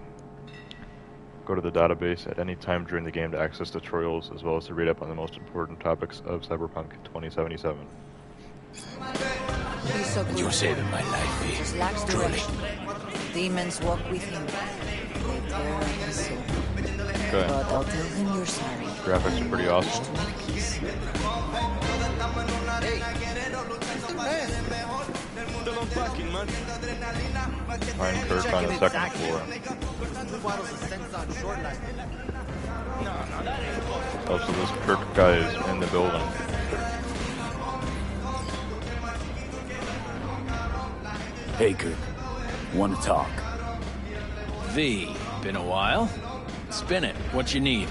Go to the database at any time during the game to access tutorials, as well as to read up on the most important topics of Cyberpunk 2077. He's so good. You're saving my life, Just V. lacks Truly. direction. Demons walk with him. They tear at his soul. Okay. But I'll tell him you're sorry. Graphics are pretty awesome. To make peace. Find Kirk on the second floor. Oh, so this Kirk guy is in the building. Hey, Kirk. Want to talk? V, been a while? Spin it. What you need?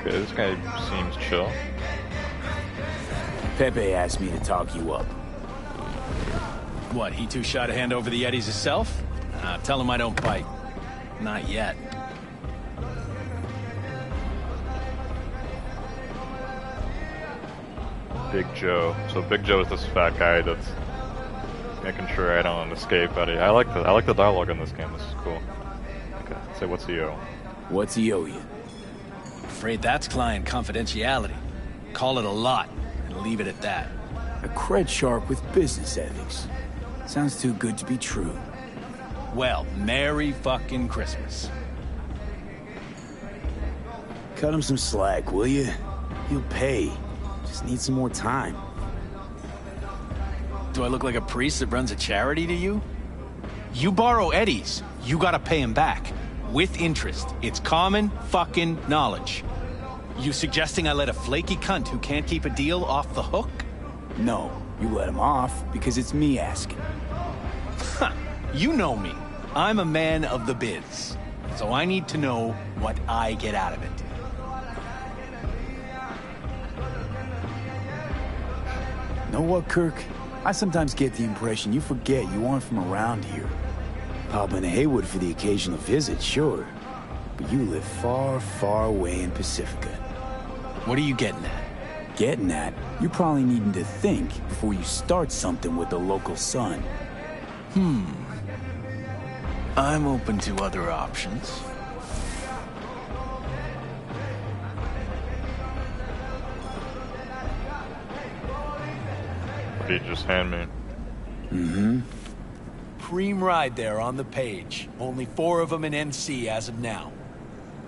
Okay, this guy seems chill. Pepe asked me to talk you up. What, he too shy to hand over the Yetis himself? Tell him I don't bite. Not yet. Big Joe. So Big Joe is this fat guy that's making sure I don't escape. I like the dialogue in this game. This is cool. Okay, say what's he owe? What's he owe you? Afraid that's client confidentiality. Call it a lot, and leave it at that. A cred shark with business ethics. Sounds too good to be true. Well, Merry fucking Christmas. Cut him some slack, will you? He'll pay. Just need some more time. Do I look like a priest that runs a charity to you? You borrow Eddie's, you gotta pay him back. With interest. It's common fucking knowledge. You suggesting I let a flaky cunt who can't keep a deal off the hook? No, you let him off because it's me asking. Huh. You know me. I'm a man of the biz. So I need to know what I get out of it. Know what, Kirk? I sometimes get the impression you forget you aren't from around here. Pop into Haywood for the occasional visit, sure. But you live far, far away in Pacifica. What are you getting at? Getting at, you're probably needing to think before you start something with the local sun. I'm open to other options. What did you just hand me? Cream ride there on the page. Only 4 of them in NC as of now.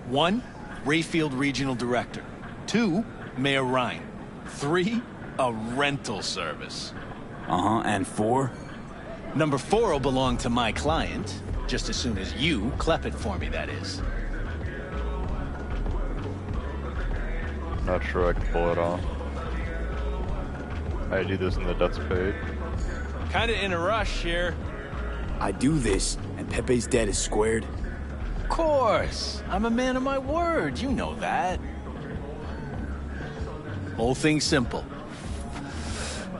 1, Rayfield Regional Director. 2, Mayor Ryan. 3, a rental service. And 4? Number 4 will belong to my client, just as soon as you clep it for me, that is. Not sure I can pull it off. I do this in the debts paid. Kinda in a rush here. I do this, and Pepe's debt is squared. Of course. I'm a man of my word, you know that. Whole thing's simple.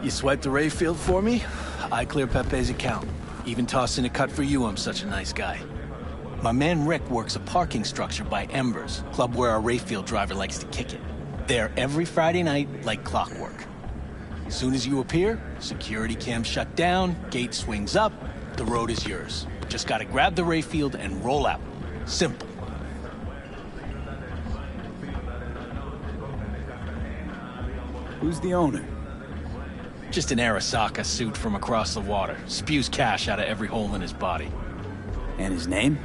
You swipe the Rayfield for me, I clear Pepe's account. Even toss in a cut for you, I'm such a nice guy. My man Rick works a parking structure by Embers, club where our Rayfield driver likes to kick it. There every Friday night, like clockwork. As soon as you appear, security cam shut down, gate swings up, the road is yours. Just gotta grab the Rayfield and roll out. Simple. Who's the owner? Just an Arasaka suit from across the water. Spews cash out of every hole in his body. And his name?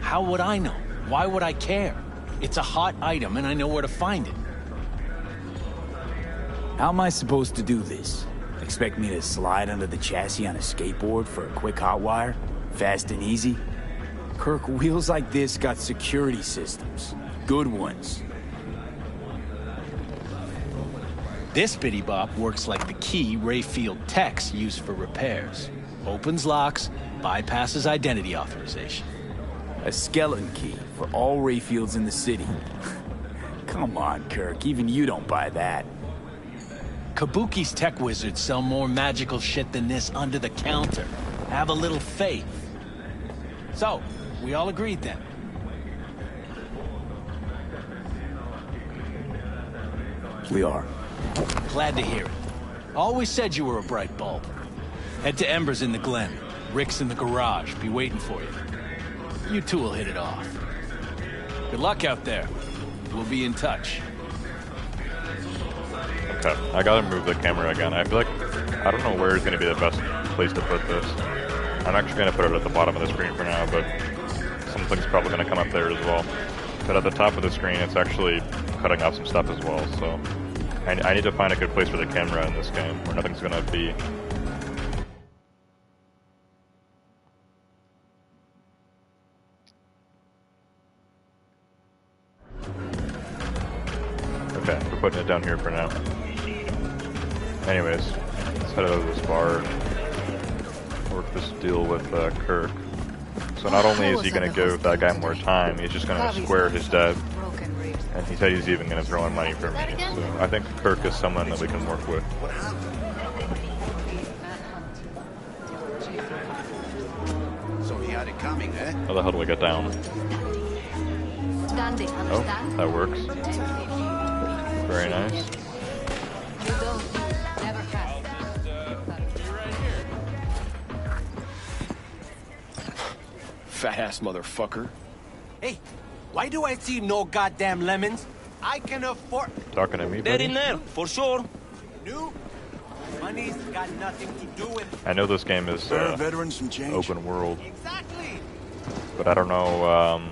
How would I know? Why would I care? It's a hot item and I know where to find it. How am I supposed to do this? Expect me to slide under the chassis on a skateboard for a quick hot wire? Fast and easy? Kirk, wheels like this got security systems. Good ones. This bitty bop works like the key Rayfield techs use for repairs. Opens locks, bypasses identity authorization. A skeleton key for all Rayfields in the city. Come on, Kirk, even you don't buy that. Kabuki's tech wizards sell more magical shit than this under the counter. Have a little faith. So, we all agreed then. We are. Glad to hear it. Always said you were a bright bulb. Head to Embers in the Glen. Rick's in the garage. Be waiting for you. You two will hit it off. Good luck out there. We'll be in touch. Okay, I gotta move the camera again. I feel like, I don't know where is gonna be the best place to put this. I'm actually gonna put it at the bottom of the screen for now, but something's probably gonna come up there as well. But at the top of the screen, it's actually cutting off some stuff as well, so I need to find a good place for the camera in this game, where nothing's gonna be. Okay, we're putting it down here for now. Anyways, let's head out of this bar and work this deal with Kirk. So not only is he going to give that guy more time, he's just going to square his debt. And he said he's even going to throw in money for me. So I think Kirk is someone that we can work with. So he had it coming, eh? How the hell do I get down? Oh, that works. Very nice. Fat ass motherfucker. Hey, why do I see no goddamn lemons? I can afford. Talking to me, They're buddy? in there, for sure. No, money's got nothing to do with. I know this game is veterans some change. open world, Exactly. but I don't know.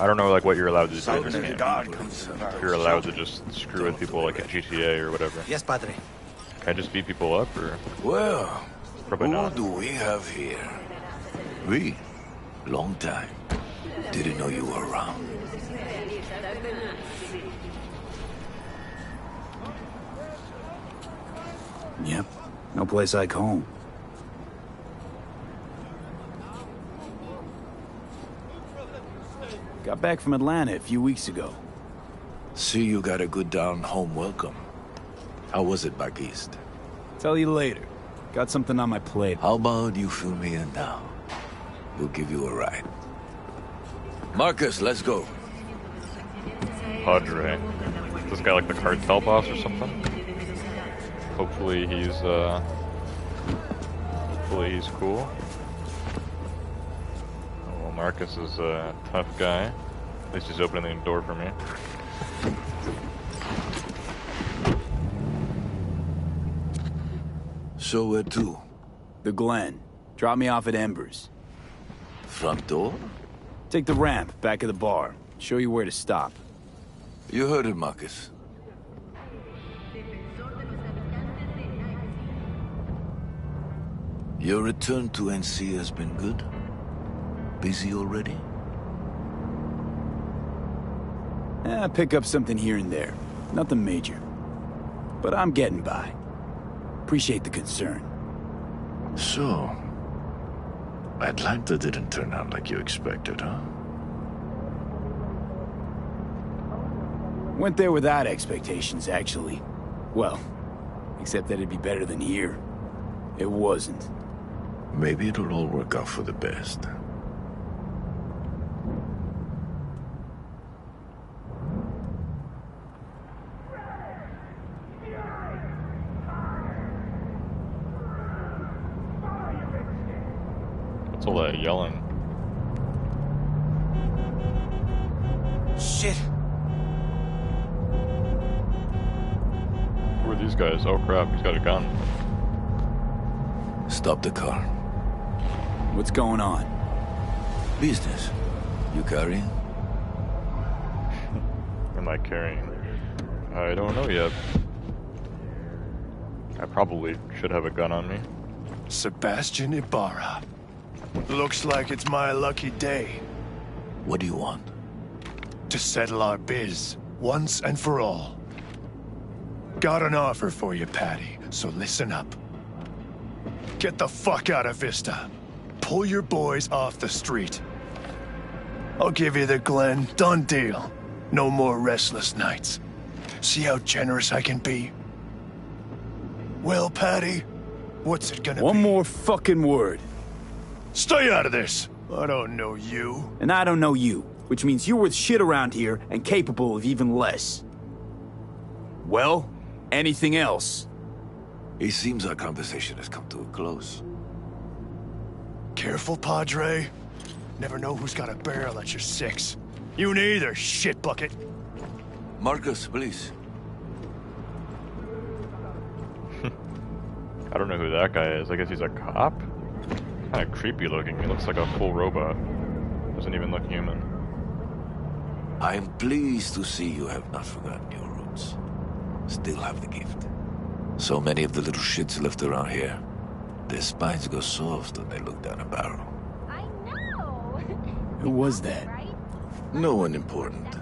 I don't know like what you're allowed to do in this game. If you're allowed to just screw with people like in GTA or whatever. Yes, Padre. Can I just beat people up or Well, probably who not? do we have here? We? Long time. Didn't know you were around. Yep. No place like home. Got back from Atlanta a few weeks ago. See, you got a good down-home welcome. How was it back east? Tell you later. Got something on my plate. How about you fill me in now? We'll give you a ride. Marcus, let's go. Padre. Is this guy like the cartel boss or something? Hopefully he's cool. Oh, well, Marcus is a tough guy. At least he's opening the door for me. So where to? The Glen. Drop me off at Embers. Front door? Take the ramp, back of the bar. Show you where to stop. You heard it, Marcus. Your return to NC has been good? Busy already? Pick up something here and there. Nothing major. But I'm getting by. Appreciate the concern. So, Atlanta didn't turn out like you expected, huh? Went there without expectations, actually. Well, except that it'd be better than here. It wasn't. Maybe it'll all work out for the best. What's all that yelling? Shit. Who are these guys? Oh crap, he's got a gun. Stop the car. What's going on? Business. You carrying? Am I carrying? I don't know yet. I probably should have a gun on me. Sebastian Ibarra. Looks like it's my lucky day What do you want? to settle our biz once and for all. Got an offer for you, Patty, so listen up. Get the fuck out of Vista. Pull your boys off the street. I'll give you the Glen. Done deal. No more restless nights. See how generous I can be? Well, Patty, what's it gonna be? One more fucking word. Stay out of this! I don't know you. And I don't know you, which means you're worth shit around here and capable of even less. Well, anything else? It seems our conversation has come to a close. Careful, Padre. Never know who's got a barrel at your six. You neither, shit bucket. Marcus, please. I don't know who that guy is. I guess he's a cop? Kind of creepy looking. He looks like a full robot. Doesn't even look human. I am pleased to see you have not forgotten your roots. Still have the gift. So many of the little shits left around here. Their spines go soft when they look down a barrel. I know. Who was that? Right? No one important.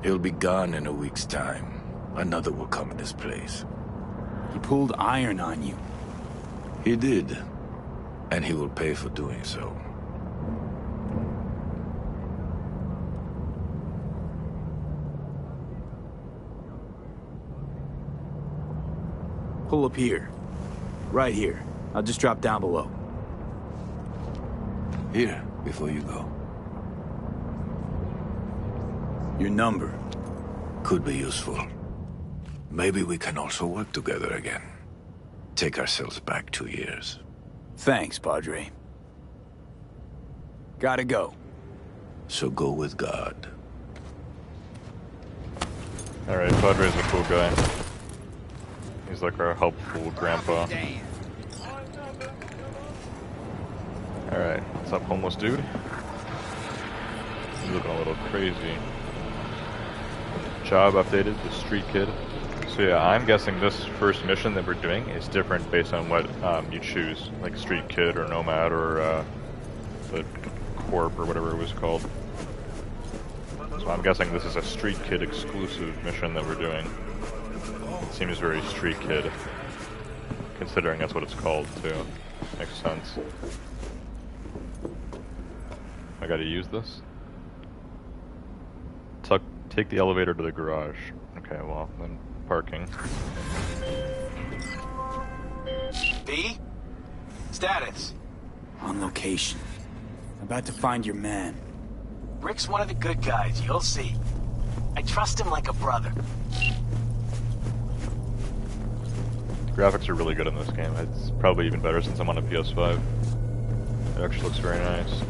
He'll be gone in a week's time. Another will come in his place. He pulled iron on you. He did. And he will pay for doing so. Pull up here. Right here. I'll just drop down below. Here, before you go. Your number. Could be useful. Maybe we can also work together again. Take ourselves back 2 years. Thanks, Padre. Gotta go. So go with God. Alright, Padre's a cool guy. He's like our helpful grandpa. Alright, what's up, homeless dude? He's looking a little crazy. Job updated, the street kid. So yeah, I'm guessing this first mission that we're doing is different based on what you choose, like street kid or nomad or the corp or whatever it was called. So I'm guessing this is a street kid exclusive mission that we're doing. It seems very street kid, considering that's what it's called too. Makes sense. I gotta use this? Take the elevator to the garage. Okay, well, then parking. B? Status. On location. About to find your man. Rick's one of the good guys, you'll see. I trust him like a brother. The graphics are really good in this game. It's probably even better since I'm on a PS5. It actually looks very nice.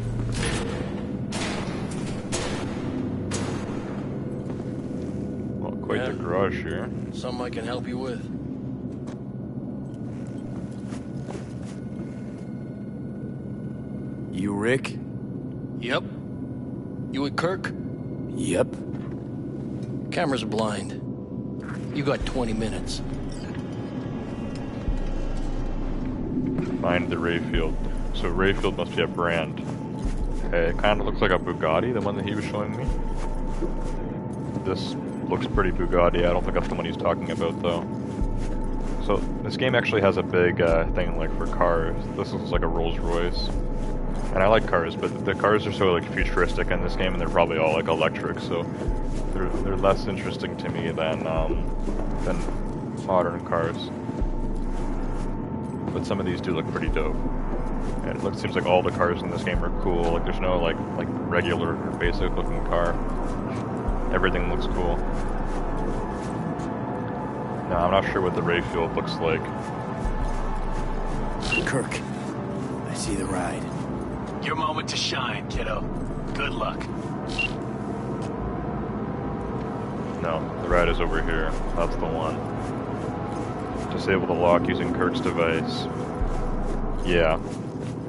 Well, quite the garage here. Something I can help you with. You Rick? Yep. You with Kirk? Yep. Cameras are blind. You got 20 minutes. Find the Rayfield. So Rayfield must be a brand. Okay, it kind of looks like a Bugatti, the one that he was showing me. This looks pretty Bugatti. I don't think that's the one he's talking about, though. So this game actually has a big thing like for cars. This looks like a Rolls Royce. And I like cars, but the cars are so like futuristic in this game, and they're probably all like electric, so they're less interesting to me than modern cars. But some of these do look pretty dope. And it seems like all the cars in this game are cool. Like there's no like regular or basic looking car. Everything looks cool. No, I'm not sure what the Rayfield looks like. Kirk, I see the ride. Your moment to shine, kiddo. Good luck. No, the ride is over here. That's the one. Disable the lock using Kirk's device. Yeah,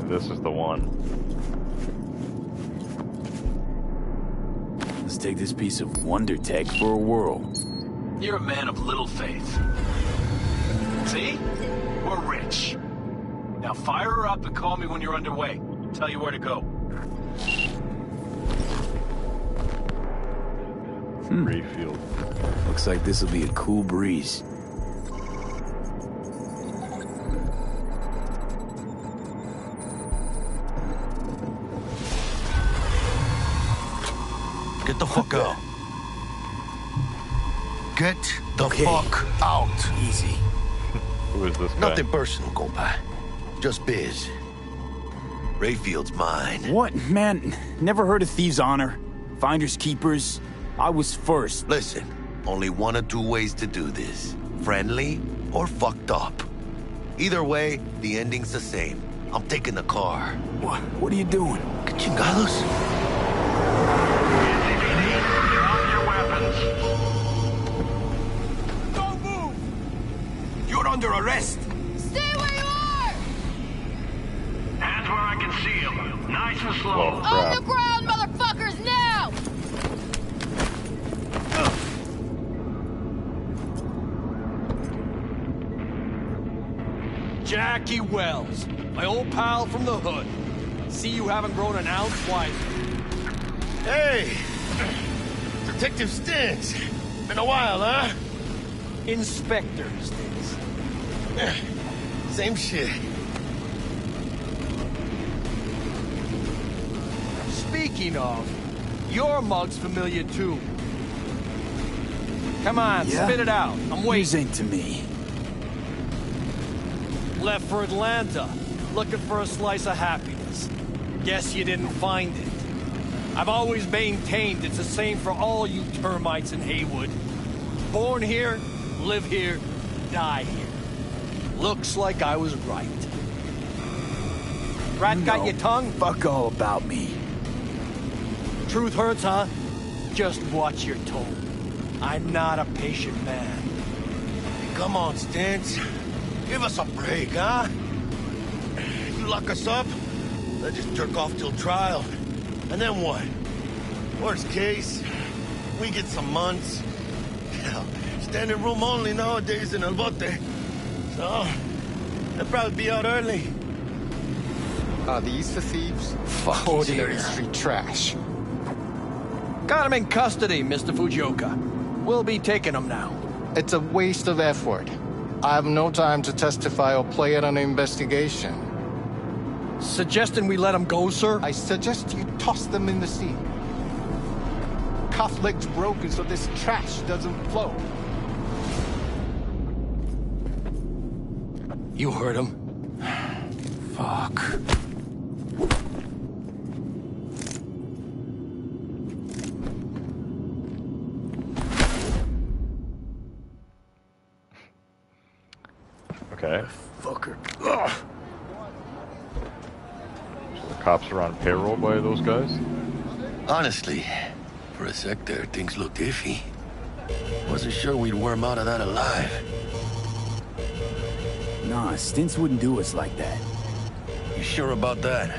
this is the one. Let's take this piece of wonder tech for a whirl. You're a man of little faith. See? We're rich. Now fire her up and call me when you're underway. Tell you where to go. Rayfield. Looks like this will be a cool breeze. Get the fuck out. Get the Okay. fuck out. Easy. Who is this guy? Nothing personal, compa. Just biz. Rayfield's mine. What, man? Never heard of thieves' honor? Finders keepers? I was first. Listen, only one or two ways to do this. Friendly or fucked up. Either way, the ending's the same. I'm taking the car. What are you doing? Que chingados? Drop your weapons. Don't move! You're under arrest. Stay where you are! Hands where I can see them. Nice and slow. Whoa, On crap. the ground, motherfuckers, now! Jackie Wells, my old pal from the hood. See you haven't grown an ounce wiser. Hey! Detective Stintz. Been a while, huh? Inspector Stintz. Same shit. Speaking of, your mug's familiar too. Come on, Yeah? spit it out. I'm These waiting. ain't to me. Left for Atlanta, looking for a slice of happiness. Guess you didn't find it. I've always maintained it's the same for all you termites in Haywood. Born here, live here, die here. Looks like I was right. Rat got your tongue? Fuck all about me. Truth hurts, huh? Just watch your tone. I'm not a patient man. Come on, Stintz. Give us a break, huh? You lock us up, let's just jerk off till trial. And then what? Worst case, we get some months. Hell, standing room only nowadays in El Bote. So, they'll probably be out early. Are these the thieves? Fuck, Ordinary street trash. Got him in custody, Mr. Fujioka. We'll be taking him now. It's a waste of effort. I have no time to testify or play at an investigation. Suggesting we let him go, sir? I suggest you toss them in the sea. Cuff leg's broken so this trash doesn't flow. You heard him. Fuck. Okay. Fucker. So the cops are on payroll by those guys? Honestly, for a sec there, things looked iffy. Wasn't sure we'd worm out of that alive. Nah, Stintz wouldn't do us like that. You sure about that?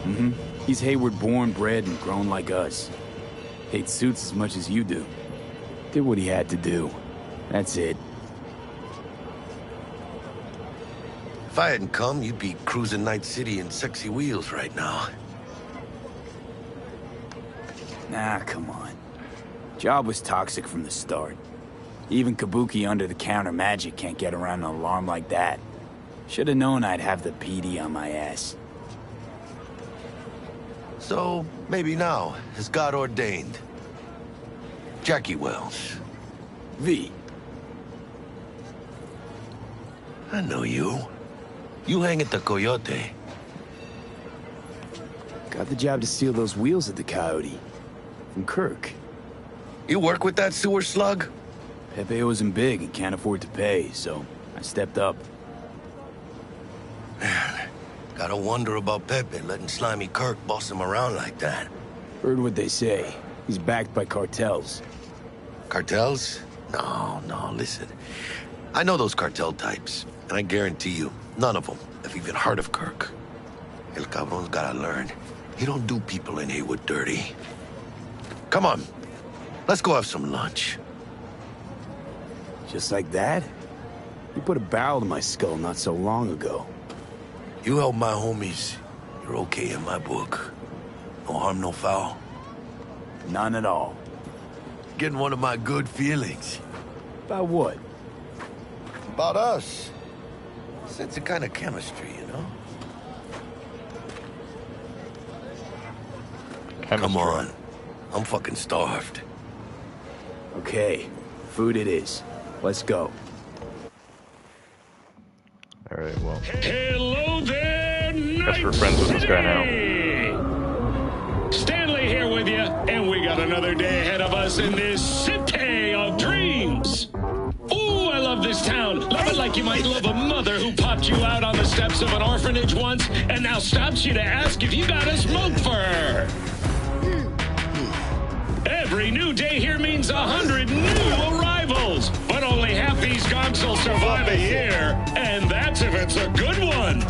Mm-hmm. He's Hayward born, bred, and grown like us. Hates suits as much as you do. Did what he had to do. That's it. If I hadn't come, you'd be cruising Night City in sexy wheels right now. Nah, come on. Job was toxic from the start. Even Kabuki under-the-counter magic can't get around an alarm like that. Should've known I'd have the PD on my ass. So, maybe now, as God ordained. Jackie Wells. V. I know you. You hang at the Coyote. Got the job to steal those wheels at the Coyote. From Kirk. You work with that sewer slug? Pepe owes him big and can't afford to pay, so I stepped up. Gotta wonder about Pepe letting slimy Kirk boss him around like that. Heard what they say. He's backed by cartels. Cartels? No, listen. I know those cartel types, and I guarantee you, none of them have even heard of Kirk. El Cabron's gotta learn. He don't do people in Haywood dirty. Come on, let's go have some lunch. Just like that? You put a barrel to my skull not so long ago. You help my homies, you're okay in my book. No harm, no foul. None at all. Getting one of my good feelings. About what? About us. Sense a kind of chemistry, you know? Chemistry. Come on. I'm fucking starved. Okay, food it is. Let's go. Alright, well. Hello there, Guess we're friends with this guy now. Stanley here with you, and we got another day ahead of us in this city of dreams. Ooh, I love this town. Love it like you might love a mother who popped you out on the steps corpse of an orphanage once and now stops you to ask if you got a smoke for her. Every new day here means 100 new arrivals, but only half these gonks will survive a year, and that's if it's a good one.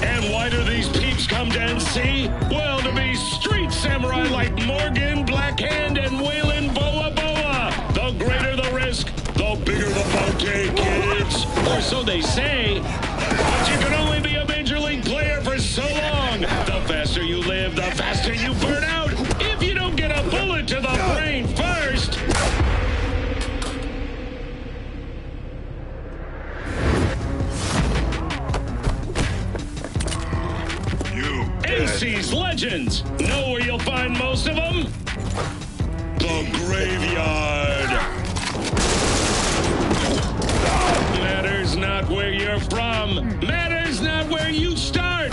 And why do these peeps come to NC? Well, to be street samurai like Morgan, Blackhand, and Waylon Boa Boa. The greater the risk, the bigger the bounty, kids. Or so they say. But you can only be a major league player for so long. The faster you live, the faster you burn out. If you don't get a bullet to the brain first. NC's legends. Know where you'll find most of them? The graveyard. Matters not where you're from. Matters not where you start.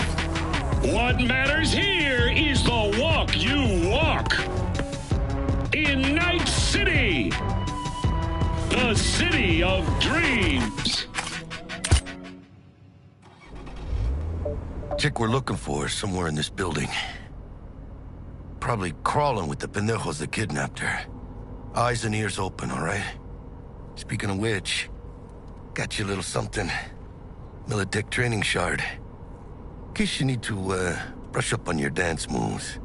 What matters here is the walk you walk. In Night City. The city of dreams. Chick we're looking for is somewhere in this building. Probably crawling with the pendejos that kidnapped her. Eyes and ears open, all right? Speaking of which, got you a little something. Militech training shard. In case you need to, brush up on your dance moves.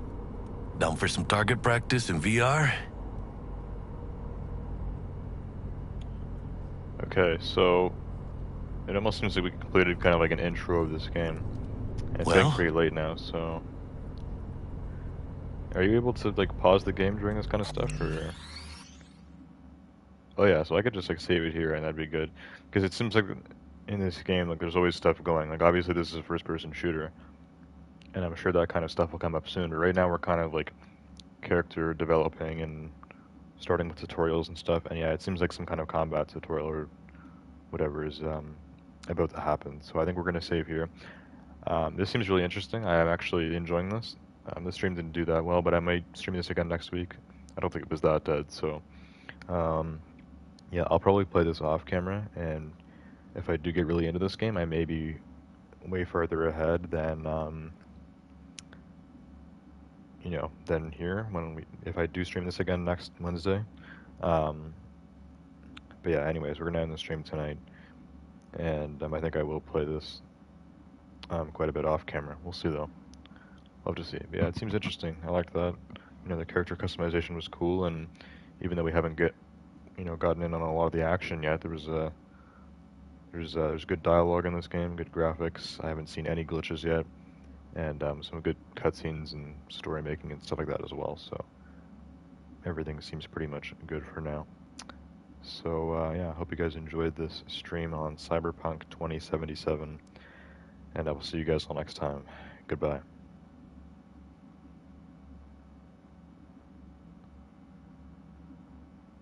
Down for some target practice in VR? Okay, so it almost seems like we completed kind of like an intro of this game. It's getting pretty late now, so are you able to like pause the game during this kind of stuff, or? Oh yeah, so I could just like save it here and that'd be good, because it seems like in this game like there's always stuff going. Like obviously this is a first-person shooter, and I'm sure that kind of stuff will come up soon. But right now we're kind of like character developing and starting with tutorials and stuff. And yeah, it seems like some kind of combat tutorial or whatever is about to happen. So I think we're gonna save here. This seems really interesting. I am actually enjoying this. This stream didn't do that well, but I might stream this again next week. I don't think it was that dead, so yeah, I'll probably play this off camera, and if I do get really into this game, I may be way further ahead than you know, than here if I do stream this again next Wednesday. But yeah, anyways, we're gonna end the stream tonight, and I think I will play this quite a bit off camera. We'll see though. Love to see. But yeah, it seems interesting. I liked that. You know, the character customization was cool, and even though we haven't gotten in on a lot of the action yet, there's good dialogue in this game, good graphics. I haven't seen any glitches yet, and some good cutscenes and story making and stuff like that as well. So everything seems pretty much good for now. So yeah, I hope you guys enjoyed this stream on Cyberpunk 2077. And I will see you guys all next time. Goodbye.